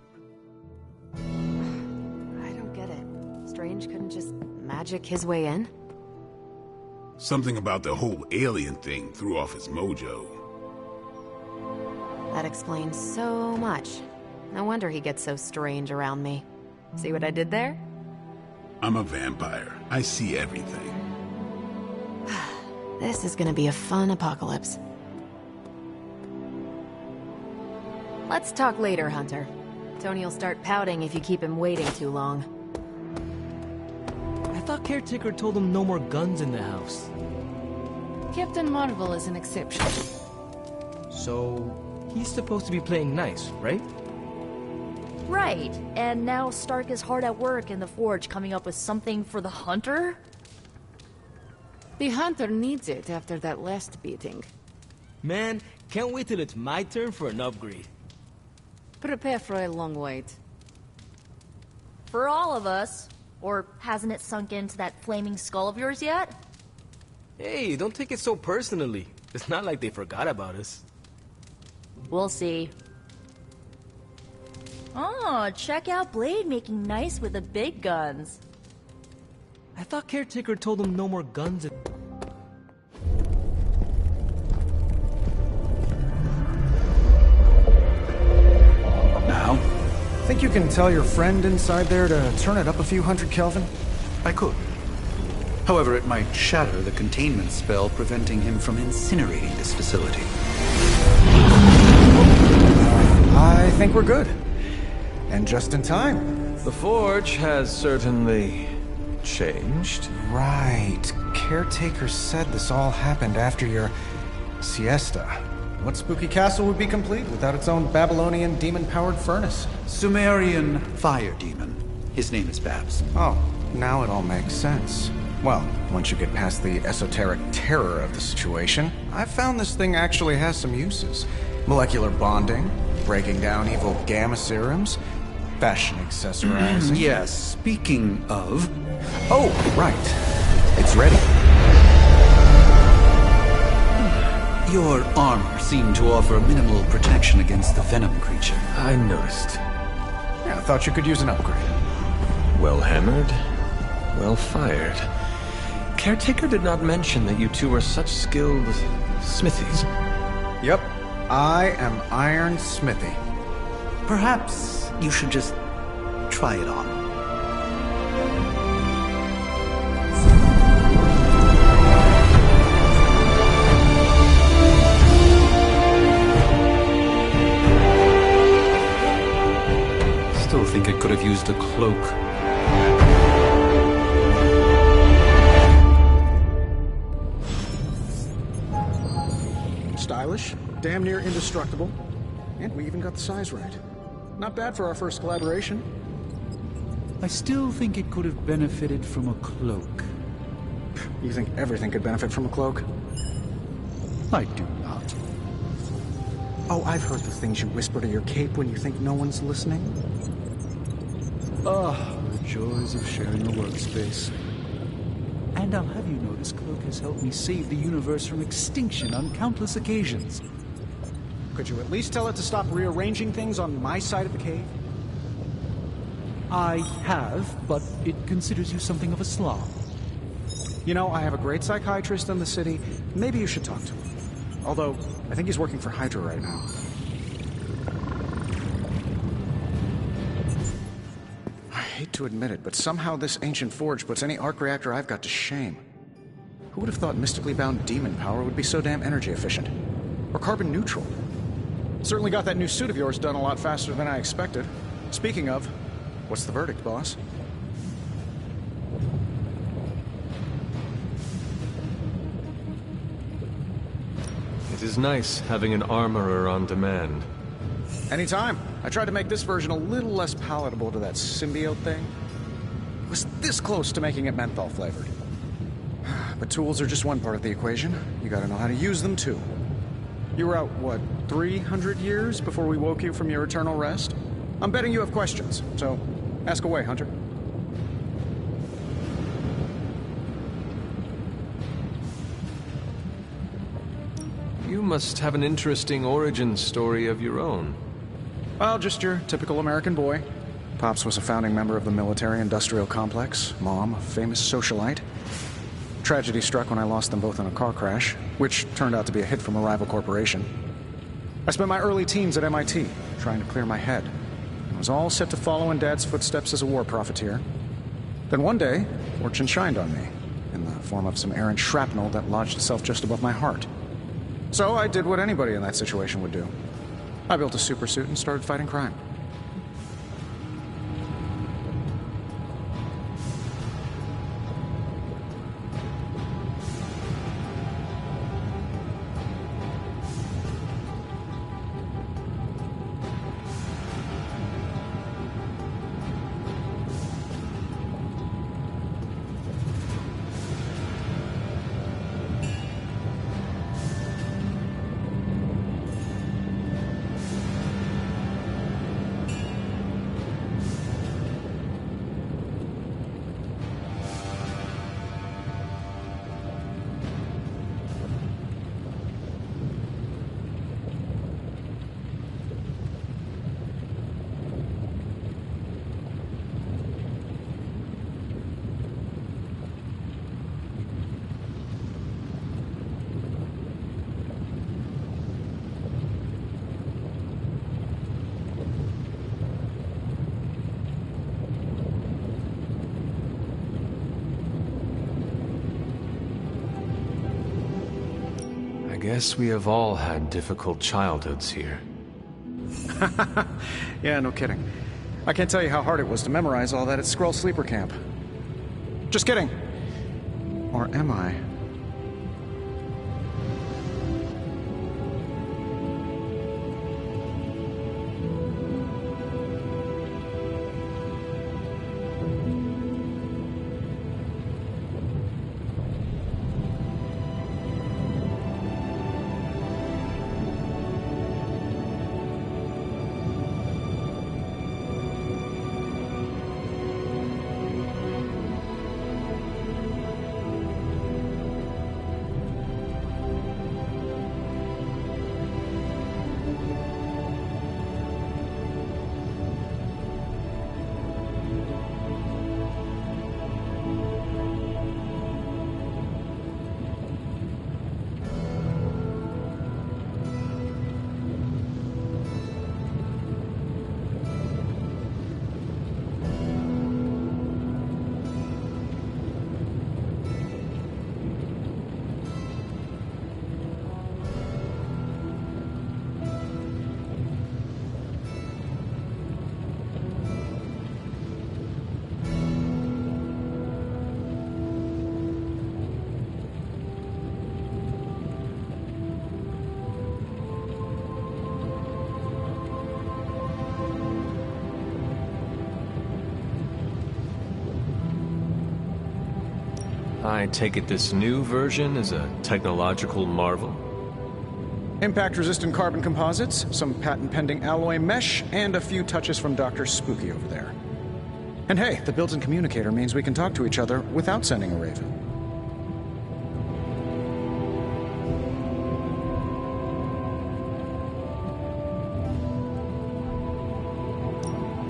I don't get it. Strange couldn't just magic his way in? Something about the whole alien thing threw off his mojo. That explains so much. No wonder he gets so strange around me. See what I did there? I'm a vampire. I see everything. This is gonna be a fun apocalypse. Let's talk later, Hunter. Tony will start pouting if you keep him waiting too long. I thought Caretaker told him no more guns in the house. Captain Marvel is an exception. So, he's supposed to be playing nice, right? Right, and now Stark is hard at work in the Forge coming up with something for the Hunter? The Hunter needs it after that last beating. Man, can't wait till it's my turn for an upgrade. Prepare for a long wait. For all of us. Or hasn't it sunk into that flaming skull of yours yet? Hey, don't take it so personally. It's not like they forgot about us. We'll see. Oh, check out Blade making nice with the big guns. I thought Caretaker told him no more guns. Now? Think you can tell your friend inside there to turn it up a few hundred Kelvin? I could. However, it might shatter the containment spell preventing him from incinerating this facility. I think we're good. And just in time. The Forge has certainly changed. Right. Caretaker said this all happened after your siesta. What spooky castle would be complete without its own Babylonian demon-powered furnace? Sumerian fire demon. His name is Babs. Oh, now it all makes sense. Well, once you get past the esoteric terror of the situation, I've found this thing actually has some uses. Molecular bonding, breaking down evil gamma serums, fashion accessorizing. Yes, speaking of... Oh, right. It's ready. Your armor seemed to offer minimal protection against the venom creature. I noticed. Yeah, I thought you could use an upgrade. Well hammered, well fired. Caretaker did not mention that you two were such skilled smithies. Yep, I am Iron Smithy. Perhaps you should just try it on. Still think it could have used a cloak. Stylish, damn near indestructible, and we even got the size right. Not bad for our first collaboration. I still think it could have benefited from a cloak. You think everything could benefit from a cloak? I do not. Oh, I've heard the things you whisper to your cape when you think no one's listening. joys of sharing a workspace. And I'll have you know this cloak has helped me save the universe from extinction on countless occasions. Could you at least tell it to stop rearranging things on my side of the cave? I have, but it considers you something of a slob. You know, I have a great psychiatrist in the city. Maybe you should talk to him. Although, I think he's working for Hydra right now. I hate to admit it, but somehow this ancient forge puts any arc reactor I've got to shame. Who would have thought mystically bound demon power would be so damn energy efficient? Or carbon neutral? Certainly got that new suit of yours done a lot faster than I expected. Speaking of, what's the verdict, boss? It is nice having an armorer on demand. Anytime. I tried to make this version a little less palatable to that symbiote thing. It was this close to making it menthol flavored. But tools are just one part of the equation. You gotta know how to use them too. You were out, what, 300 years before we woke you from your eternal rest? I'm betting you have questions, so ask away, Hunter. You must have an interesting origin story of your own. Well, just your typical American boy. Pops was a founding member of the military-industrial complex. Mom, a famous socialite. Tragedy struck when I lost them both in a car crash, which turned out to be a hit from a rival corporation. I spent my early teens at MIT, trying to clear my head. I was all set to follow in Dad's footsteps as a war profiteer. Then one day, fortune shined on me, in the form of some errant shrapnel that lodged itself just above my heart. So I did what anybody in that situation would do. I built a supersuit and started fighting crime. I guess we have all had difficult childhoods here. Yeah, no kidding. I can't tell you how hard it was to memorize all that at Skrull Sleeper Camp. Just kidding. Or am I? I take it this new version is a technological marvel? Impact-resistant carbon composites, some patent-pending alloy mesh, and a few touches from Dr. Spooky over there. And hey, the built-in communicator means we can talk to each other without sending a raven.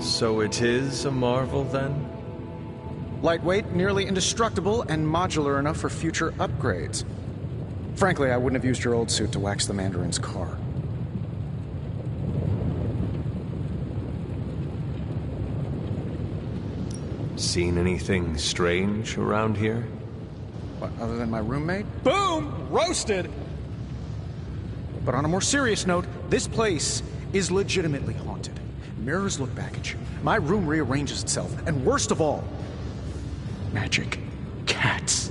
So it is a marvel, then? Lightweight, nearly indestructible, and modular enough for future upgrades. Frankly, I wouldn't have used your old suit to wax the Mandarin's car. Seen anything strange around here? What, other than my roommate? Boom! Roasted! But on a more serious note, this place is legitimately haunted. Mirrors look back at you. My room rearranges itself. And worst of all, magic cats.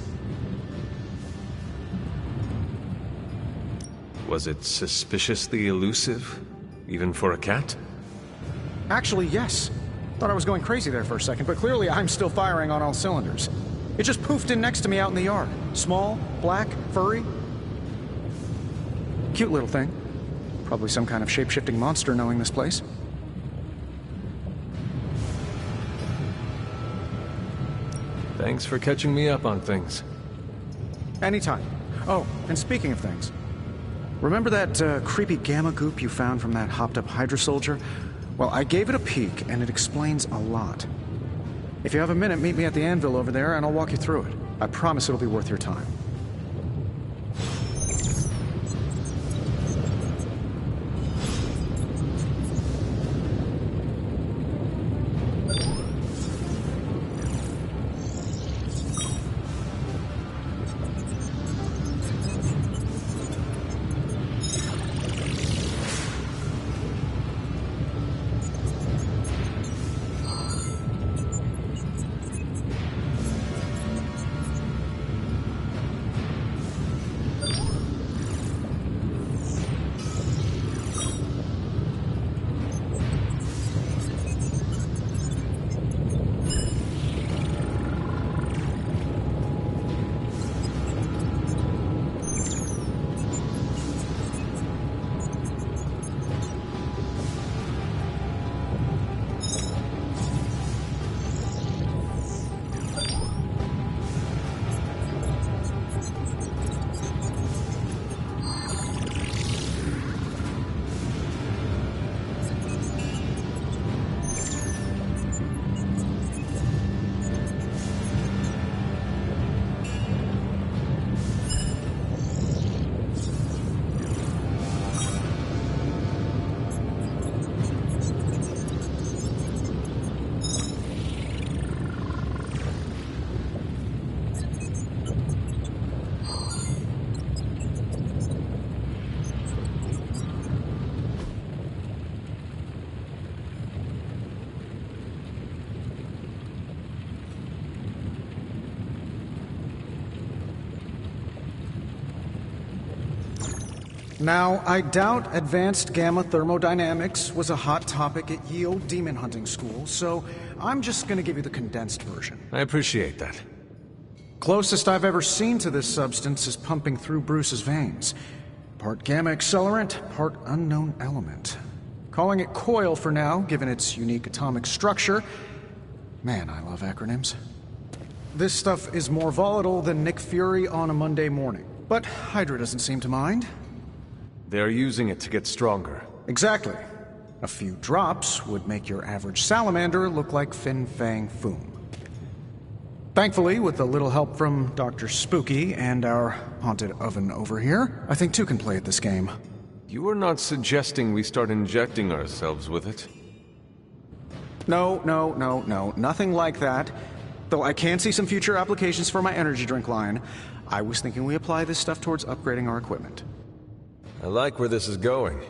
Was it suspiciously elusive, even for a cat? Actually, yes. Thought I was going crazy there for a second, but clearly I'm still firing on all cylinders. It just poofed in next to me out in the yard. Small, black, furry. Cute little thing. Probably some kind of shape-shifting monster knowing this place. Thanks for catching me up on things. Anytime. Oh, and speaking of things, remember that creepy gamma goop you found from that hopped-up Hydra soldier? Well, I gave it a peek, and it explains a lot. If you have a minute, meet me at the anvil over there, and I'll walk you through it. I promise it'll be worth your time. Now, I doubt advanced gamma thermodynamics was a hot topic at Ye Olde Demon Hunting School, so I'm just gonna give you the condensed version. I appreciate that. Closest I've ever seen to this substance is pumping through Bruce's veins. Part gamma accelerant, part unknown element. Calling it coil for now, given its unique atomic structure. Man, I love acronyms. This stuff is more volatile than Nick Fury on a Monday morning. But Hydra doesn't seem to mind. They're using it to get stronger. Exactly. A few drops would make your average salamander look like Fin Fang Foom. Thankfully, with a little help from Dr. Spooky and our haunted oven over here, I think two can play at this game. You are not suggesting we start injecting ourselves with it? No, nothing like that. Though I can see some future applications for my energy drink line. I was thinking we apply this stuff towards upgrading our equipment. I like where this is going.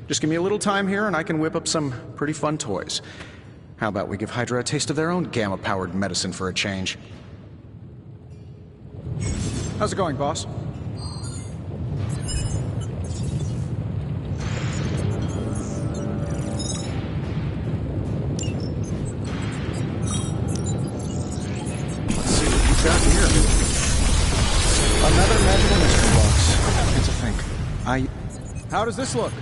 Just give me a little time here and I can whip up some pretty fun toys. How about we give Hydra a taste of their own gamma-powered medicine for a change? How's it going, boss? Let's see what you've got here. Another magical mystery box. It's a think. How does this look?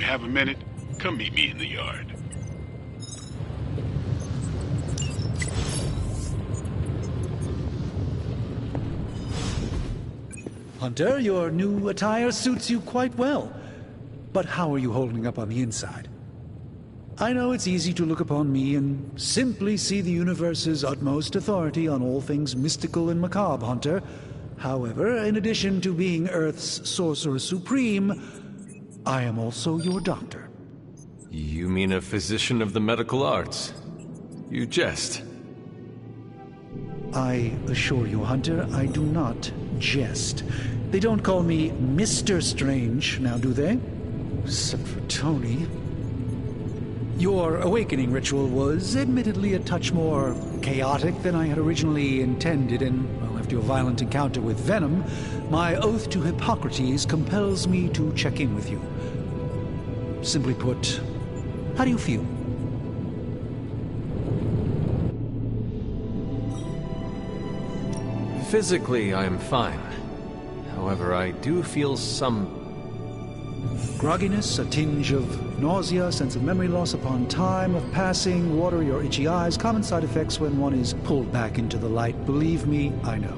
have a minute, come meet me in the yard. Hunter, your new attire suits you quite well. But how are you holding up on the inside? I know it's easy to look upon me and simply see the universe's utmost authority on all things mystical and macabre, Hunter. However, in addition to being Earth's Sorcerer Supreme, I am also your doctor. You mean a physician of the medical arts? You jest. I assure you, Hunter, I do not jest. They don't call me Mr. Strange, now do they? Except for Tony. Your awakening ritual was admittedly a touch more chaotic than I had originally intended, and, well, after your violent encounter with Venom, my oath to Hippocrates compels me to check in with you. Simply put, how do you feel? Physically, I am fine. However, I do feel some grogginess, a tinge of nausea, sense of memory loss upon time of passing, watery or itchy eyes, common side effects when one is pulled back into the light. Believe me, I know.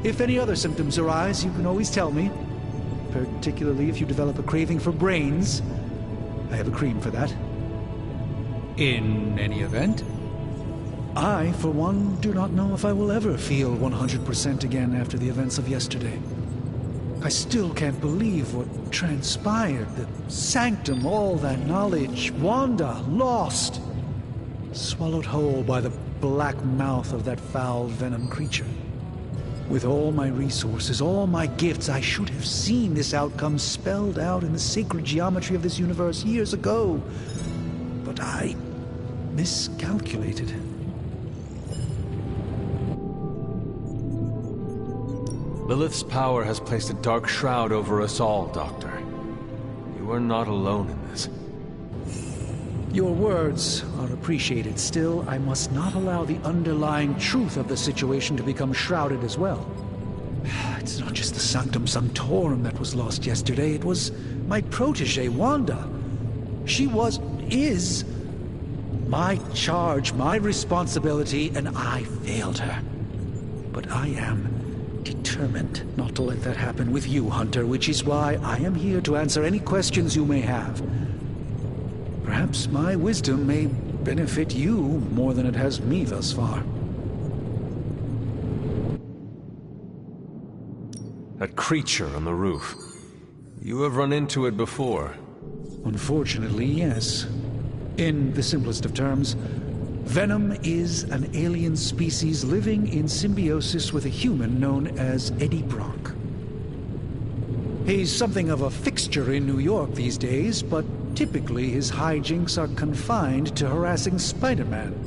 If any other symptoms arise, you can always tell me. Particularly if you develop a craving for brains. I have a cream for that. In any event, I, for one, do not know if I will ever feel 100% again after the events of yesterday. I still can't believe what transpired. The sanctum, all that knowledge, Wanda, lost. Swallowed whole by the black mouth of that foul venom creature. With all my resources, all my gifts, I should have seen this outcome spelled out in the sacred geometry of this universe years ago. But I miscalculated. Lilith's power has placed a dark shroud over us all, Doctor. You are not alone in this. Your words are appreciated. Still, I must not allow the underlying truth of the situation to become shrouded as well. It's not just the Sanctum Sanctorum that was lost yesterday. It was my protege, Wanda. She is my charge, my responsibility, and I failed her. But I am determined not to let that happen with you, Hunter, which is why I am here to answer any questions you may have. Perhaps my wisdom may benefit you more than it has me thus far. That creature on the roof. You have run into it before. Unfortunately, yes. In the simplest of terms, Venom is an alien species living in symbiosis with a human known as Eddie Brock. He's something of a fixture in New York these days, but typically his hijinks are confined to harassing Spider-Man.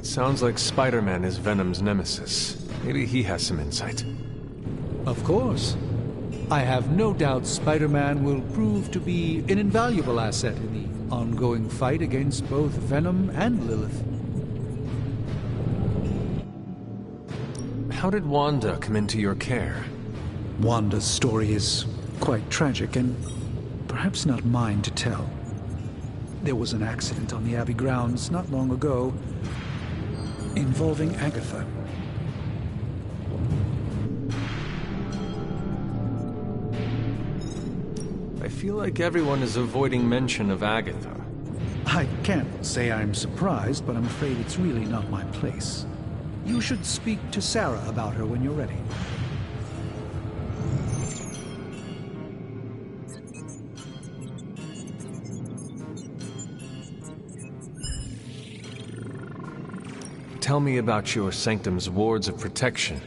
Sounds like Spider-Man is Venom's nemesis. Maybe he has some insight. Of course. I have no doubt Spider-Man will prove to be an invaluable asset in the ongoing fight against both Venom and Lilith. How did Wanda come into your care? Wanda's story is quite tragic and perhaps not mine to tell. There was an accident on the Abbey grounds not long ago involving Agatha. I feel like everyone is avoiding mention of Agatha. I can't say I'm surprised, but I'm afraid it's really not my place. You should speak to Sarah about her when you're ready. tell me about your Sanctum's wards of protection.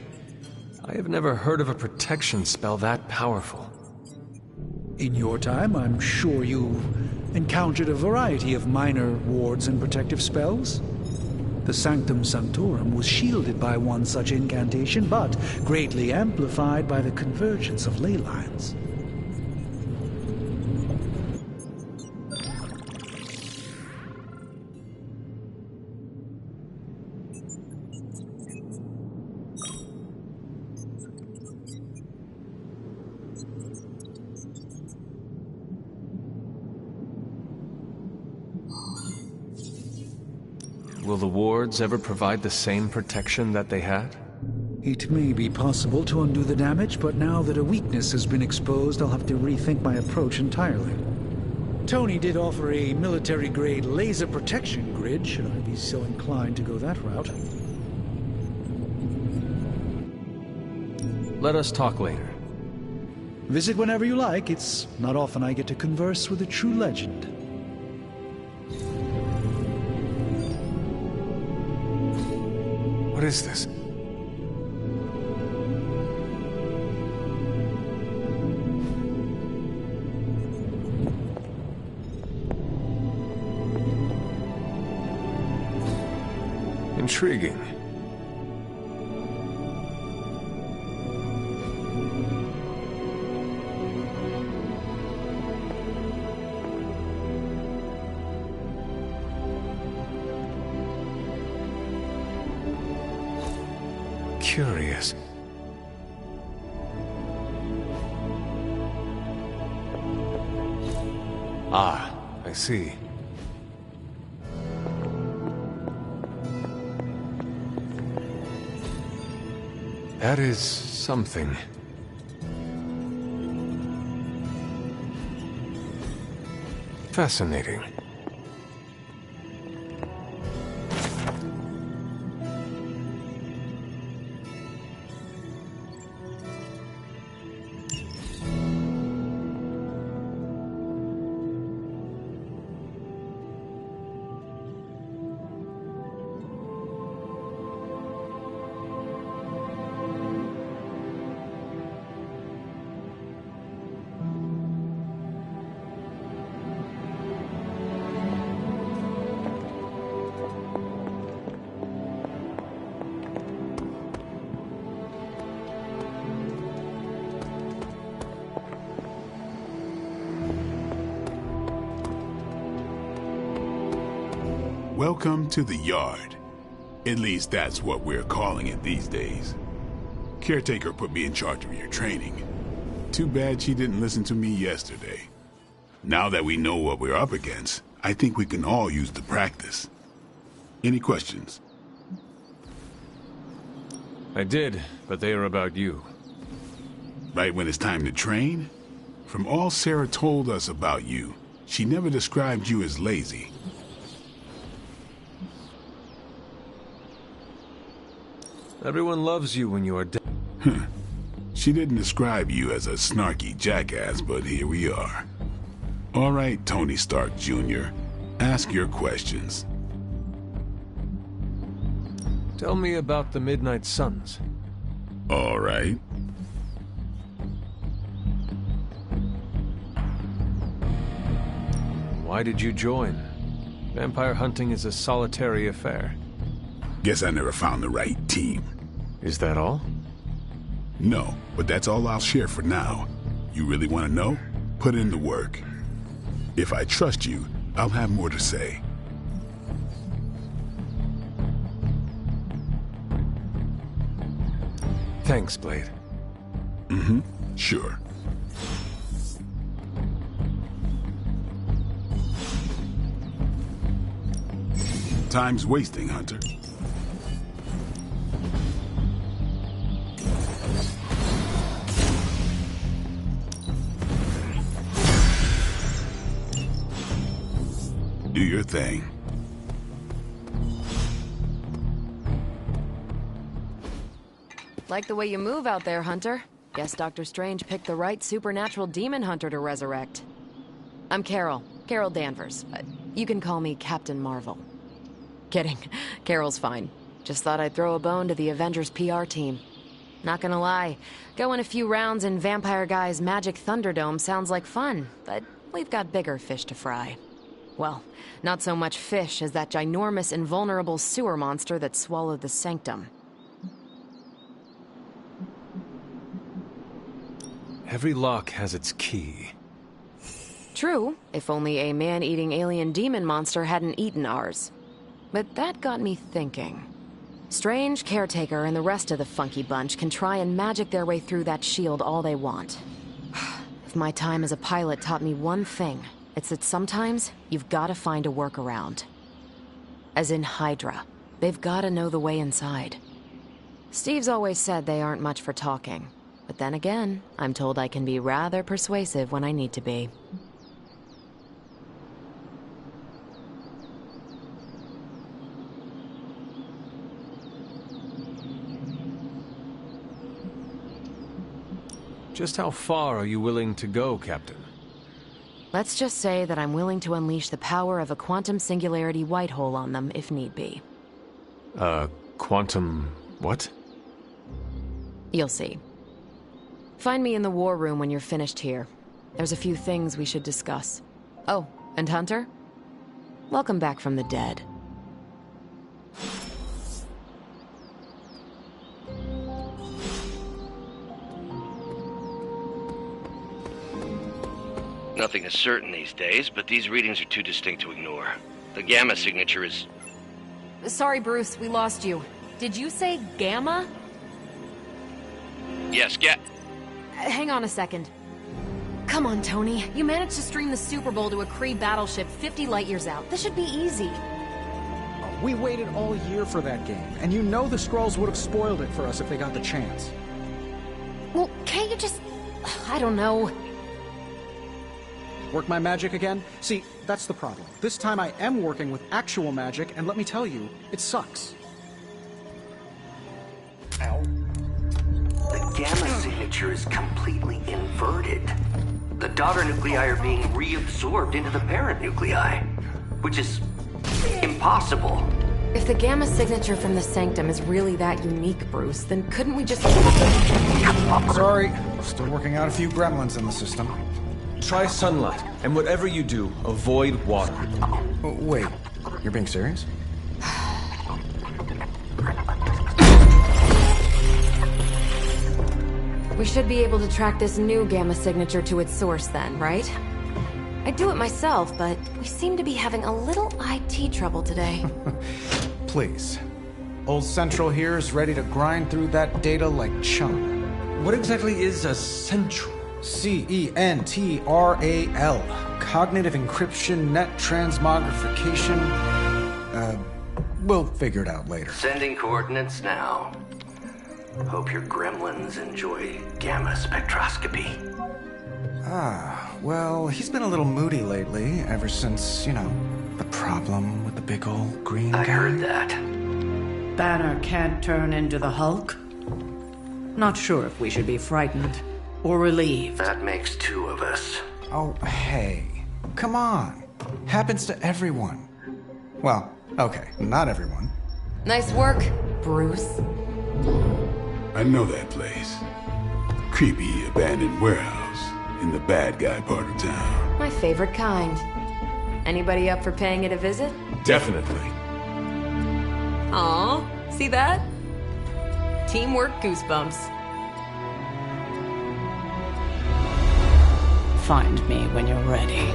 I have never heard of a protection spell that powerful. In your time, I'm sure you encountered a variety of minor wards and protective spells. The Sanctum Sanctorum was shielded by one such incantation, but greatly amplified by the convergence of ley lines. Will the wards ever provide the same protection that they had? It may be possible to undo the damage, but now that a weakness has been exposed, I'll have to rethink my approach entirely. Tony did offer a military-grade laser protection grid, should I be so inclined to go that route. Let us talk later. Visit whenever you like. It's not often I get to converse with a true legend. What is this? Intriguing. Curious. Ah, I see. That is something. Fascinating. Welcome to the Yard. At least that's what we're calling it these days. Caretaker put me in charge of your training. Too bad she didn't listen to me yesterday. Now that we know what we're up against, I think we can all use the practice. Any questions? I did, but they are about you. Right when it's time to train? From all Sarah told us about you, she never described you as lazy. Everyone loves you when you are dead. She didn't describe you as a snarky jackass, but here we are. All right, Tony Stark Jr., ask your questions. Tell me about the Midnight Suns. All right. Why did you join? Vampire hunting is a solitary affair. Guess I never found the right team. Is that all? No, but that's all I'll share for now. You really want to know? Put in the work. If I trust you, I'll have more to say. Thanks, Blade. Mm-hmm. Sure. Time's wasting, Hunter. Do your thing. Like the way you move out there, Hunter. Guess Dr. Strange picked the right supernatural demon hunter to resurrect. I'm Carol Danvers. You can call me Captain Marvel. Kidding. Carol's fine. Just thought I'd throw a bone to the Avengers PR team. Not gonna lie, going a few rounds in Vampire Guy's Magic Thunderdome sounds like fun, but we've got bigger fish to fry. Well, not so much fish as that ginormous invulnerable sewer monster that swallowed the Sanctum. Every lock has its key. True, if only a man-eating alien demon monster hadn't eaten ours. But that got me thinking. Strange, Caretaker, and the rest of the funky bunch can try and magic their way through that shield all they want. If my time as a pilot taught me one thing, it's that sometimes you've gotta find a workaround. As in Hydra. They've gotta know the way inside. Steve's always said they aren't much for talking. But then again, I'm told I can be rather persuasive when I need to be. Just how far are you willing to go, Captain? Let's just say that I'm willing to unleash the power of a quantum singularity white hole on them if need be. Quantum... what? You'll see. Find me in the war room when you're finished here. There's a few things we should discuss. Oh, and Hunter? Welcome back from the dead. Nothing is certain these days, but these readings are too distinct to ignore. The Gamma signature is... Sorry, Bruce, we lost you. Did you say Gamma? Yes, Hang on a second. Come on, Tony. You managed to stream the Super Bowl to a Kree battleship 50 light-years out. This should be easy. We waited all year for that game, and you know the Skrulls would have spoiled it for us if they got the chance. Well, can't you just... I don't know... Work my magic again? See, that's the problem. This time I am working with actual magic, and let me tell you, it sucks. Ow. The Gamma signature is completely inverted. The daughter nuclei are being reabsorbed into the parent nuclei, which is impossible. If the Gamma signature from the Sanctum is really that unique, Bruce, then couldn't we just... Sorry, still working out a few gremlins in the system. Try sunlight, and whatever you do, avoid water. Wait, you're being serious? We should be able to track this new Gamma signature to its source then, right? I'd do it myself, but we seem to be having a little IT trouble today. Please. Old Central here is ready to grind through that data like chum. What exactly is a Central? CENTRAL. Cognitive Encryption Net Transmogrification. We'll figure it out later. Sending coordinates now. Hope your gremlins enjoy gamma spectroscopy. Well, he's been a little moody lately, ever since, you know, the problem with the big old green guy. I heard that. Banner can't turn into the Hulk? Not sure if we should be frightened or relieved. That makes two of us. Oh, hey. Come on. Happens to everyone. Well, okay, not everyone. Nice work, Bruce. I know that place. Creepy abandoned warehouse in the bad guy part of town. My favorite kind. Anybody up for paying it a visit? Definitely. Aw, see that? Teamwork goosebumps. Find me when you're ready.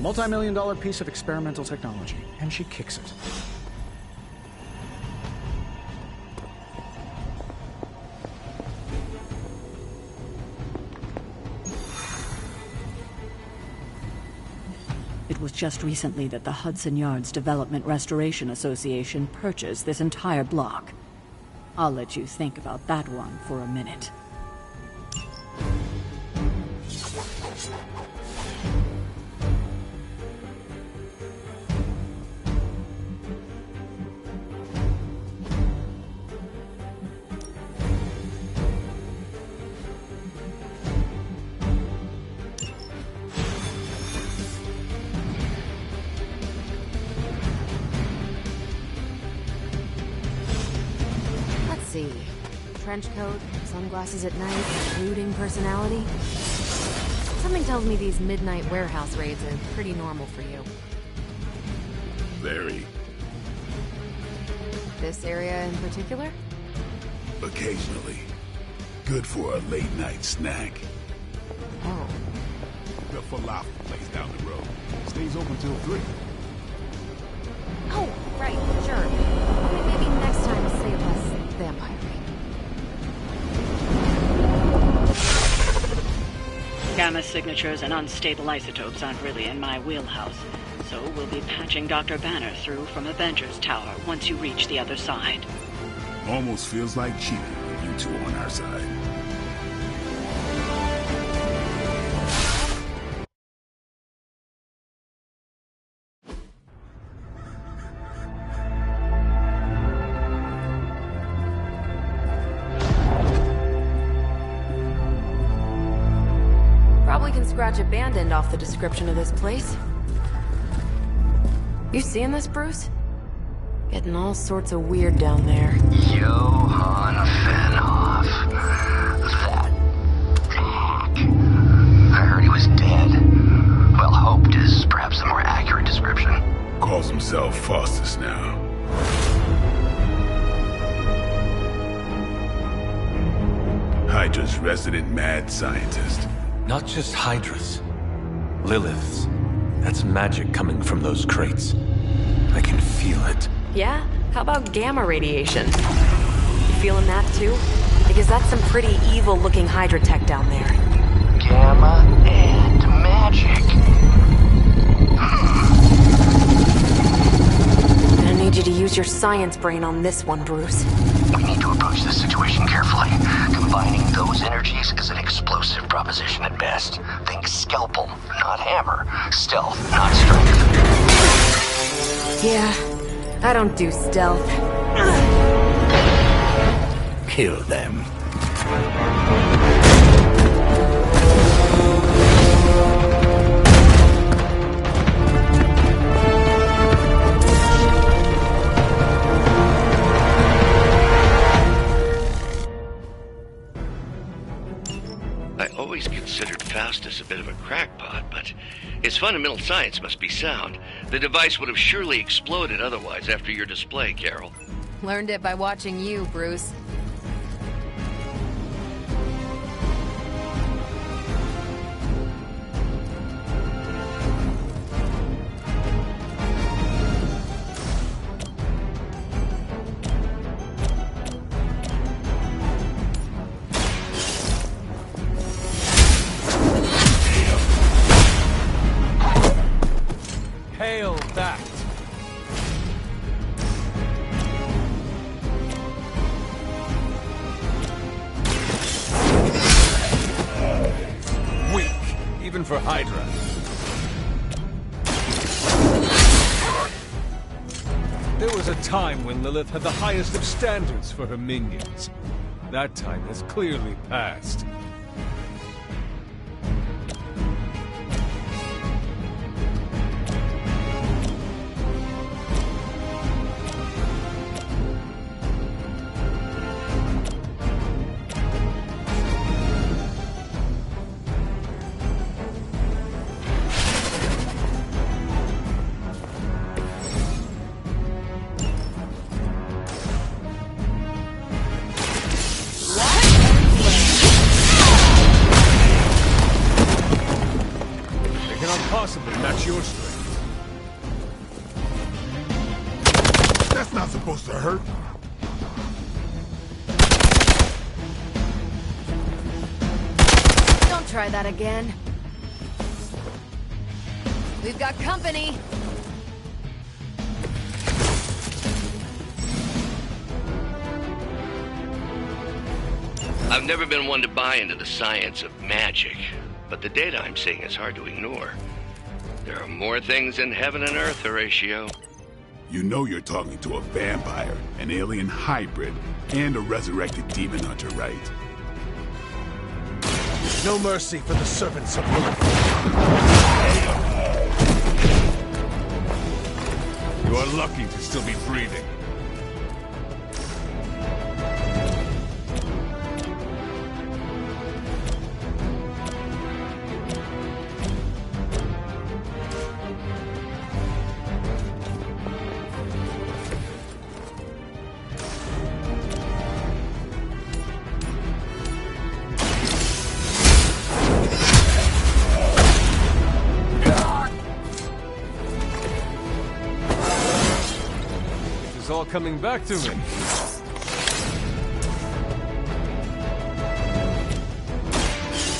Multi-million-dollar piece of experimental technology, and she kicks it. It was just recently that the Hudson Yards Development Restoration Association purchased this entire block. I'll let you think about that one for a minute. trench coat, sunglasses at night, brooding personality. Something tells me these midnight warehouse raids are pretty normal for you. Very. This area in particular? Occasionally. Good for a late-night snack. Oh. The falafel place down the road. Stays open till 3. Oh, right, sure. Maybe next time say less vampire. Gamma signatures and unstable isotopes aren't really in my wheelhouse, so we'll be patching Dr. Banner through from Avengers Tower once you reach the other side. Almost feels like cheating with you two on our side. Probably can scratch abandoned off the description of this place. You seeing this, Bruce? Getting all sorts of weird down there. Johann Fenhoff. That hack. I heard he was dead. Well, hoped is perhaps the more accurate description. Calls himself Faustus now. Hydra's resident mad scientist. Not just Hydra's. Lilith's. That's magic coming from those crates. I can feel it. Yeah? How about gamma radiation? You feeling that too? Because that's some pretty evil-looking Hydra tech down there. Gamma and magic. I need you to use your science brain on this one, Bruce. We need to approach this situation carefully. Combining those energies is an explosive proposition at best. Think scalpel, not hammer. Stealth, not strength. Yeah, I don't do stealth. Kill them. I always considered Faustus a bit of a crackpot, but his fundamental science must be sound. The device would have surely exploded otherwise after your display, Carol. Learned it by watching you, Bruce. Hail that! Weak, even for Hydra. There was a time when Lilith had the highest of standards for her minions. That time has clearly passed. Possibly match your strength. That's not supposed to hurt. Don't try that again. We've got company. I've never been one to buy into the science of magic, but the data I'm seeing is hard to ignore. There are more things in heaven and earth, Horatio. You know you're talking to a vampire, an alien hybrid, and a resurrected demon hunter, right? No mercy for the servants of Lilith. You are lucky to still be breathing. is all coming back to me.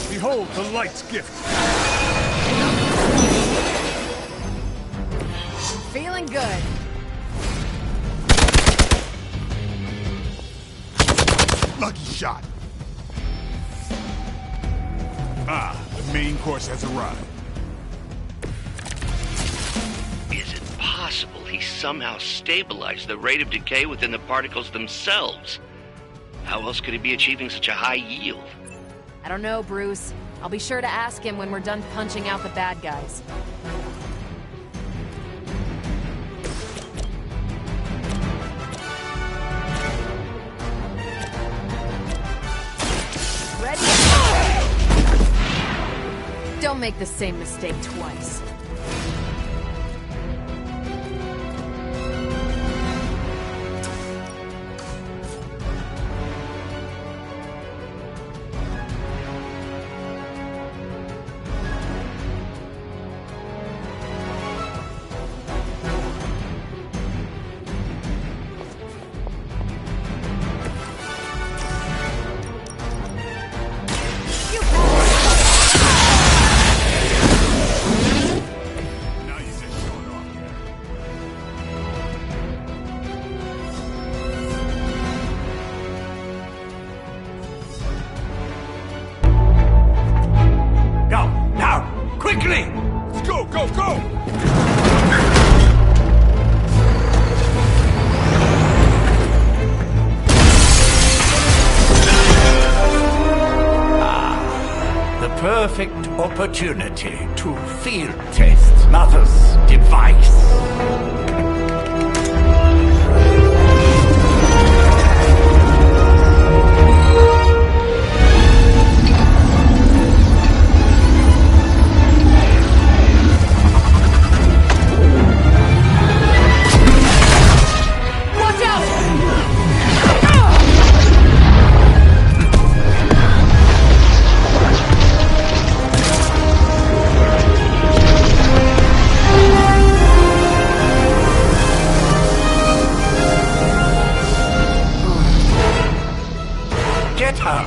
Behold the light's gift. Feeling good. Lucky shot. Ah, the main course has arrived. Is it possible he somehow stabilized the rate of decay within the particles themselves? How else could he be achieving such a high yield? I don't know, Bruce. I'll be sure to ask him when we're done punching out the bad guys. Ready? Don't make the same mistake twice. Quickly! Let's go, go, go! The perfect opportunity to field test Mother's device. Get her!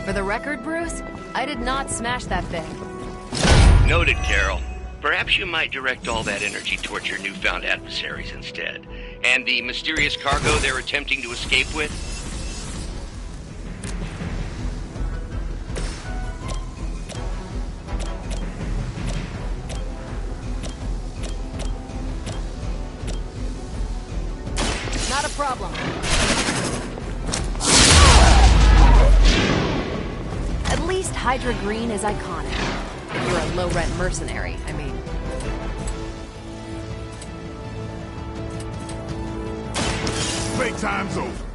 For the record, Bruce, I did not smash that thing. Noted, Carol. Perhaps you might direct all that energy towards your newfound adversaries instead. And the mysterious cargo they're attempting to escape with? Not a problem. At least Hydra Green is iconic. If you're a low-rent mercenary, I mean. Playtime's over.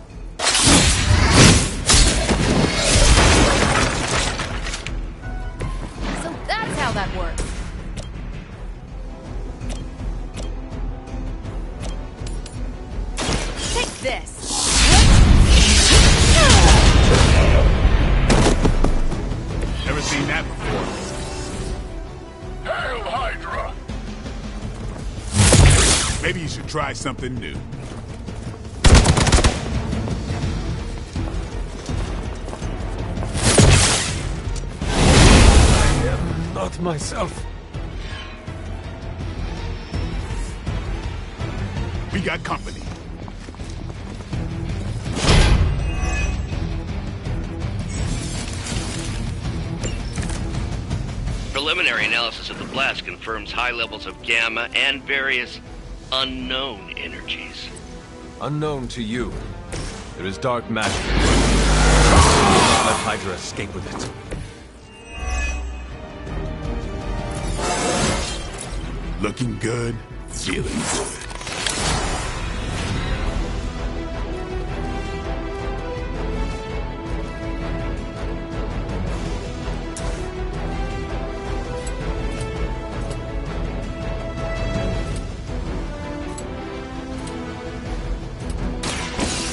So that's how that works. Take this. Never seen that before. Hail Hydra! Maybe you should try something new. I am not myself. We got company. Preliminary analysis of the blast confirms high levels of gamma and various unknown energies. Unknown to you. There is dark magic. Let Hydra escape with it. Looking good, feeling good.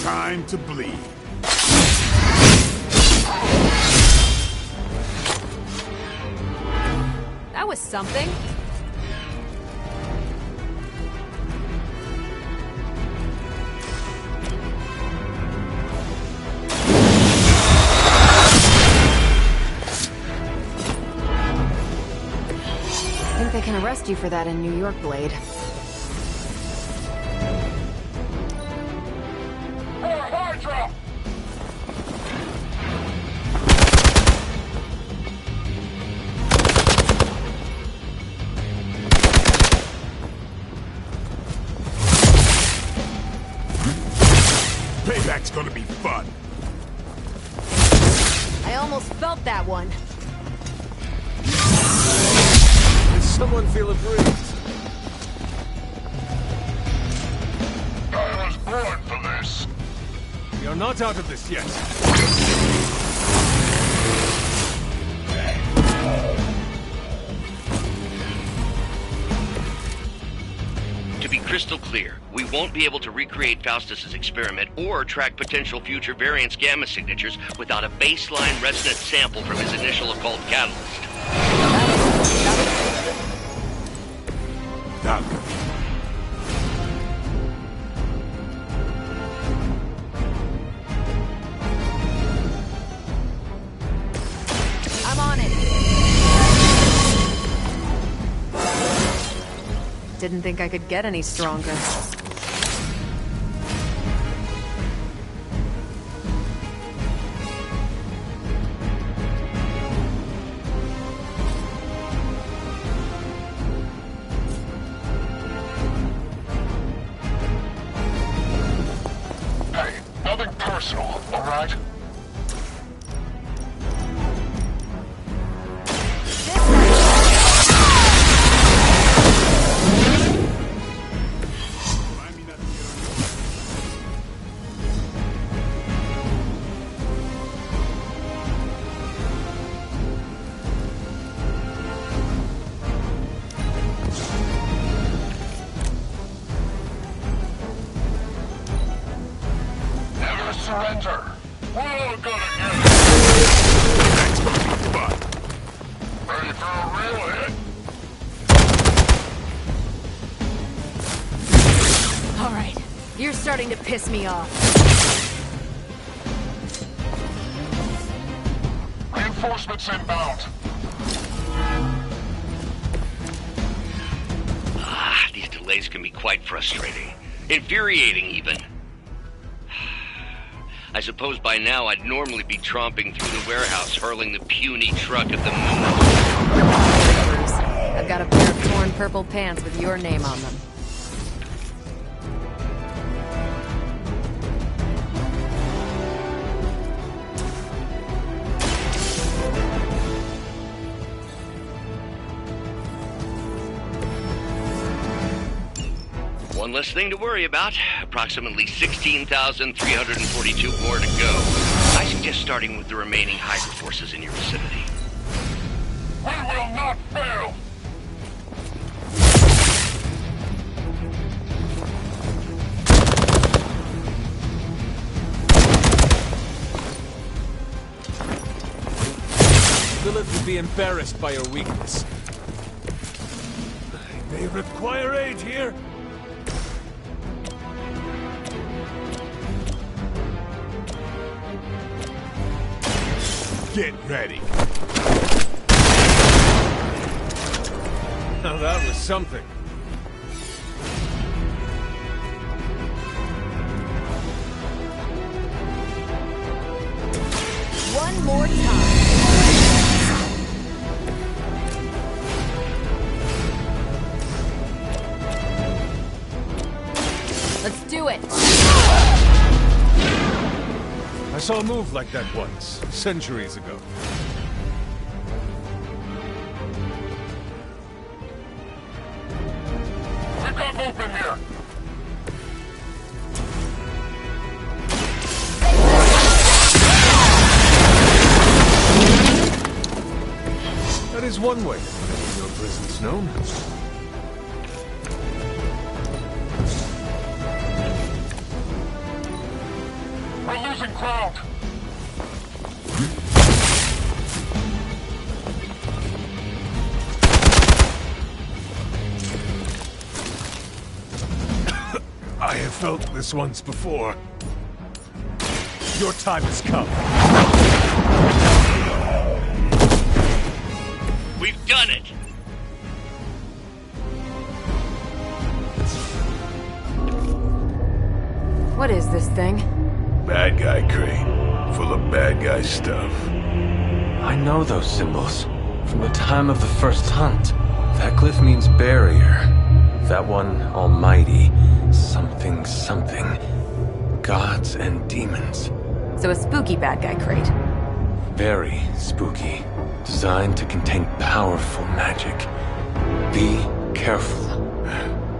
Time to bleed. That was something. I think they can arrest you for that in New York, Blade. Payback's gonna be fun. I almost felt that one. Did someone feel a breeze? I was born for this. We are not out of this yet. To be crystal clear, we won't be able to recreate Faustus's experiment or track potential future variants' gamma signatures without a baseline resonant sample from his initial occult catalyst. Doctor. I'm on it. Didn't think I could get any stronger. Hey, nothing personal, all right? Never surrender. We're all gonna get it. That's gonna be fun. Ready for a real hit? All right, you're starting to piss me off. Reinforcements inbound. These delays can be quite frustrating. Infuriating, even. I suppose by now I'd normally be tromping through the warehouse, hurling the puny truck at the moon. I've got a pair of torn purple pants with your name on them. One less thing to worry about. Approximately 16,342 more to go. I suggest starting with the remaining Hydra forces in your vicinity. We will not fail. Lilith would be embarrassed by your weakness. I may require aid here. Get ready. Now that was something. One more time. Let's do it. I saw a move like that once, centuries ago. We got movement here! That is one way of making your presence known. We're losing ground! I have felt this once before. Your time has come. We've done it! What is this thing? Bad guy crate. Full of bad guy stuff. I know those symbols. From the time of the first hunt. That glyph means barrier. That one, almighty. Something, something. Gods and demons. So a spooky bad guy crate. Very spooky. Designed to contain powerful magic. Be careful.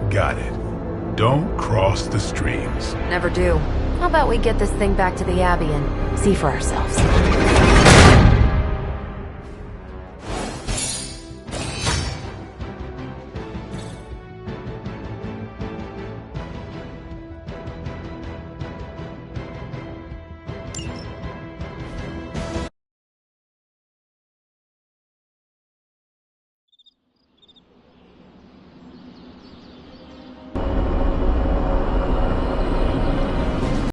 Got it. Don't cross the streams. Never do. How about we get this thing back to the Abbey and see for ourselves?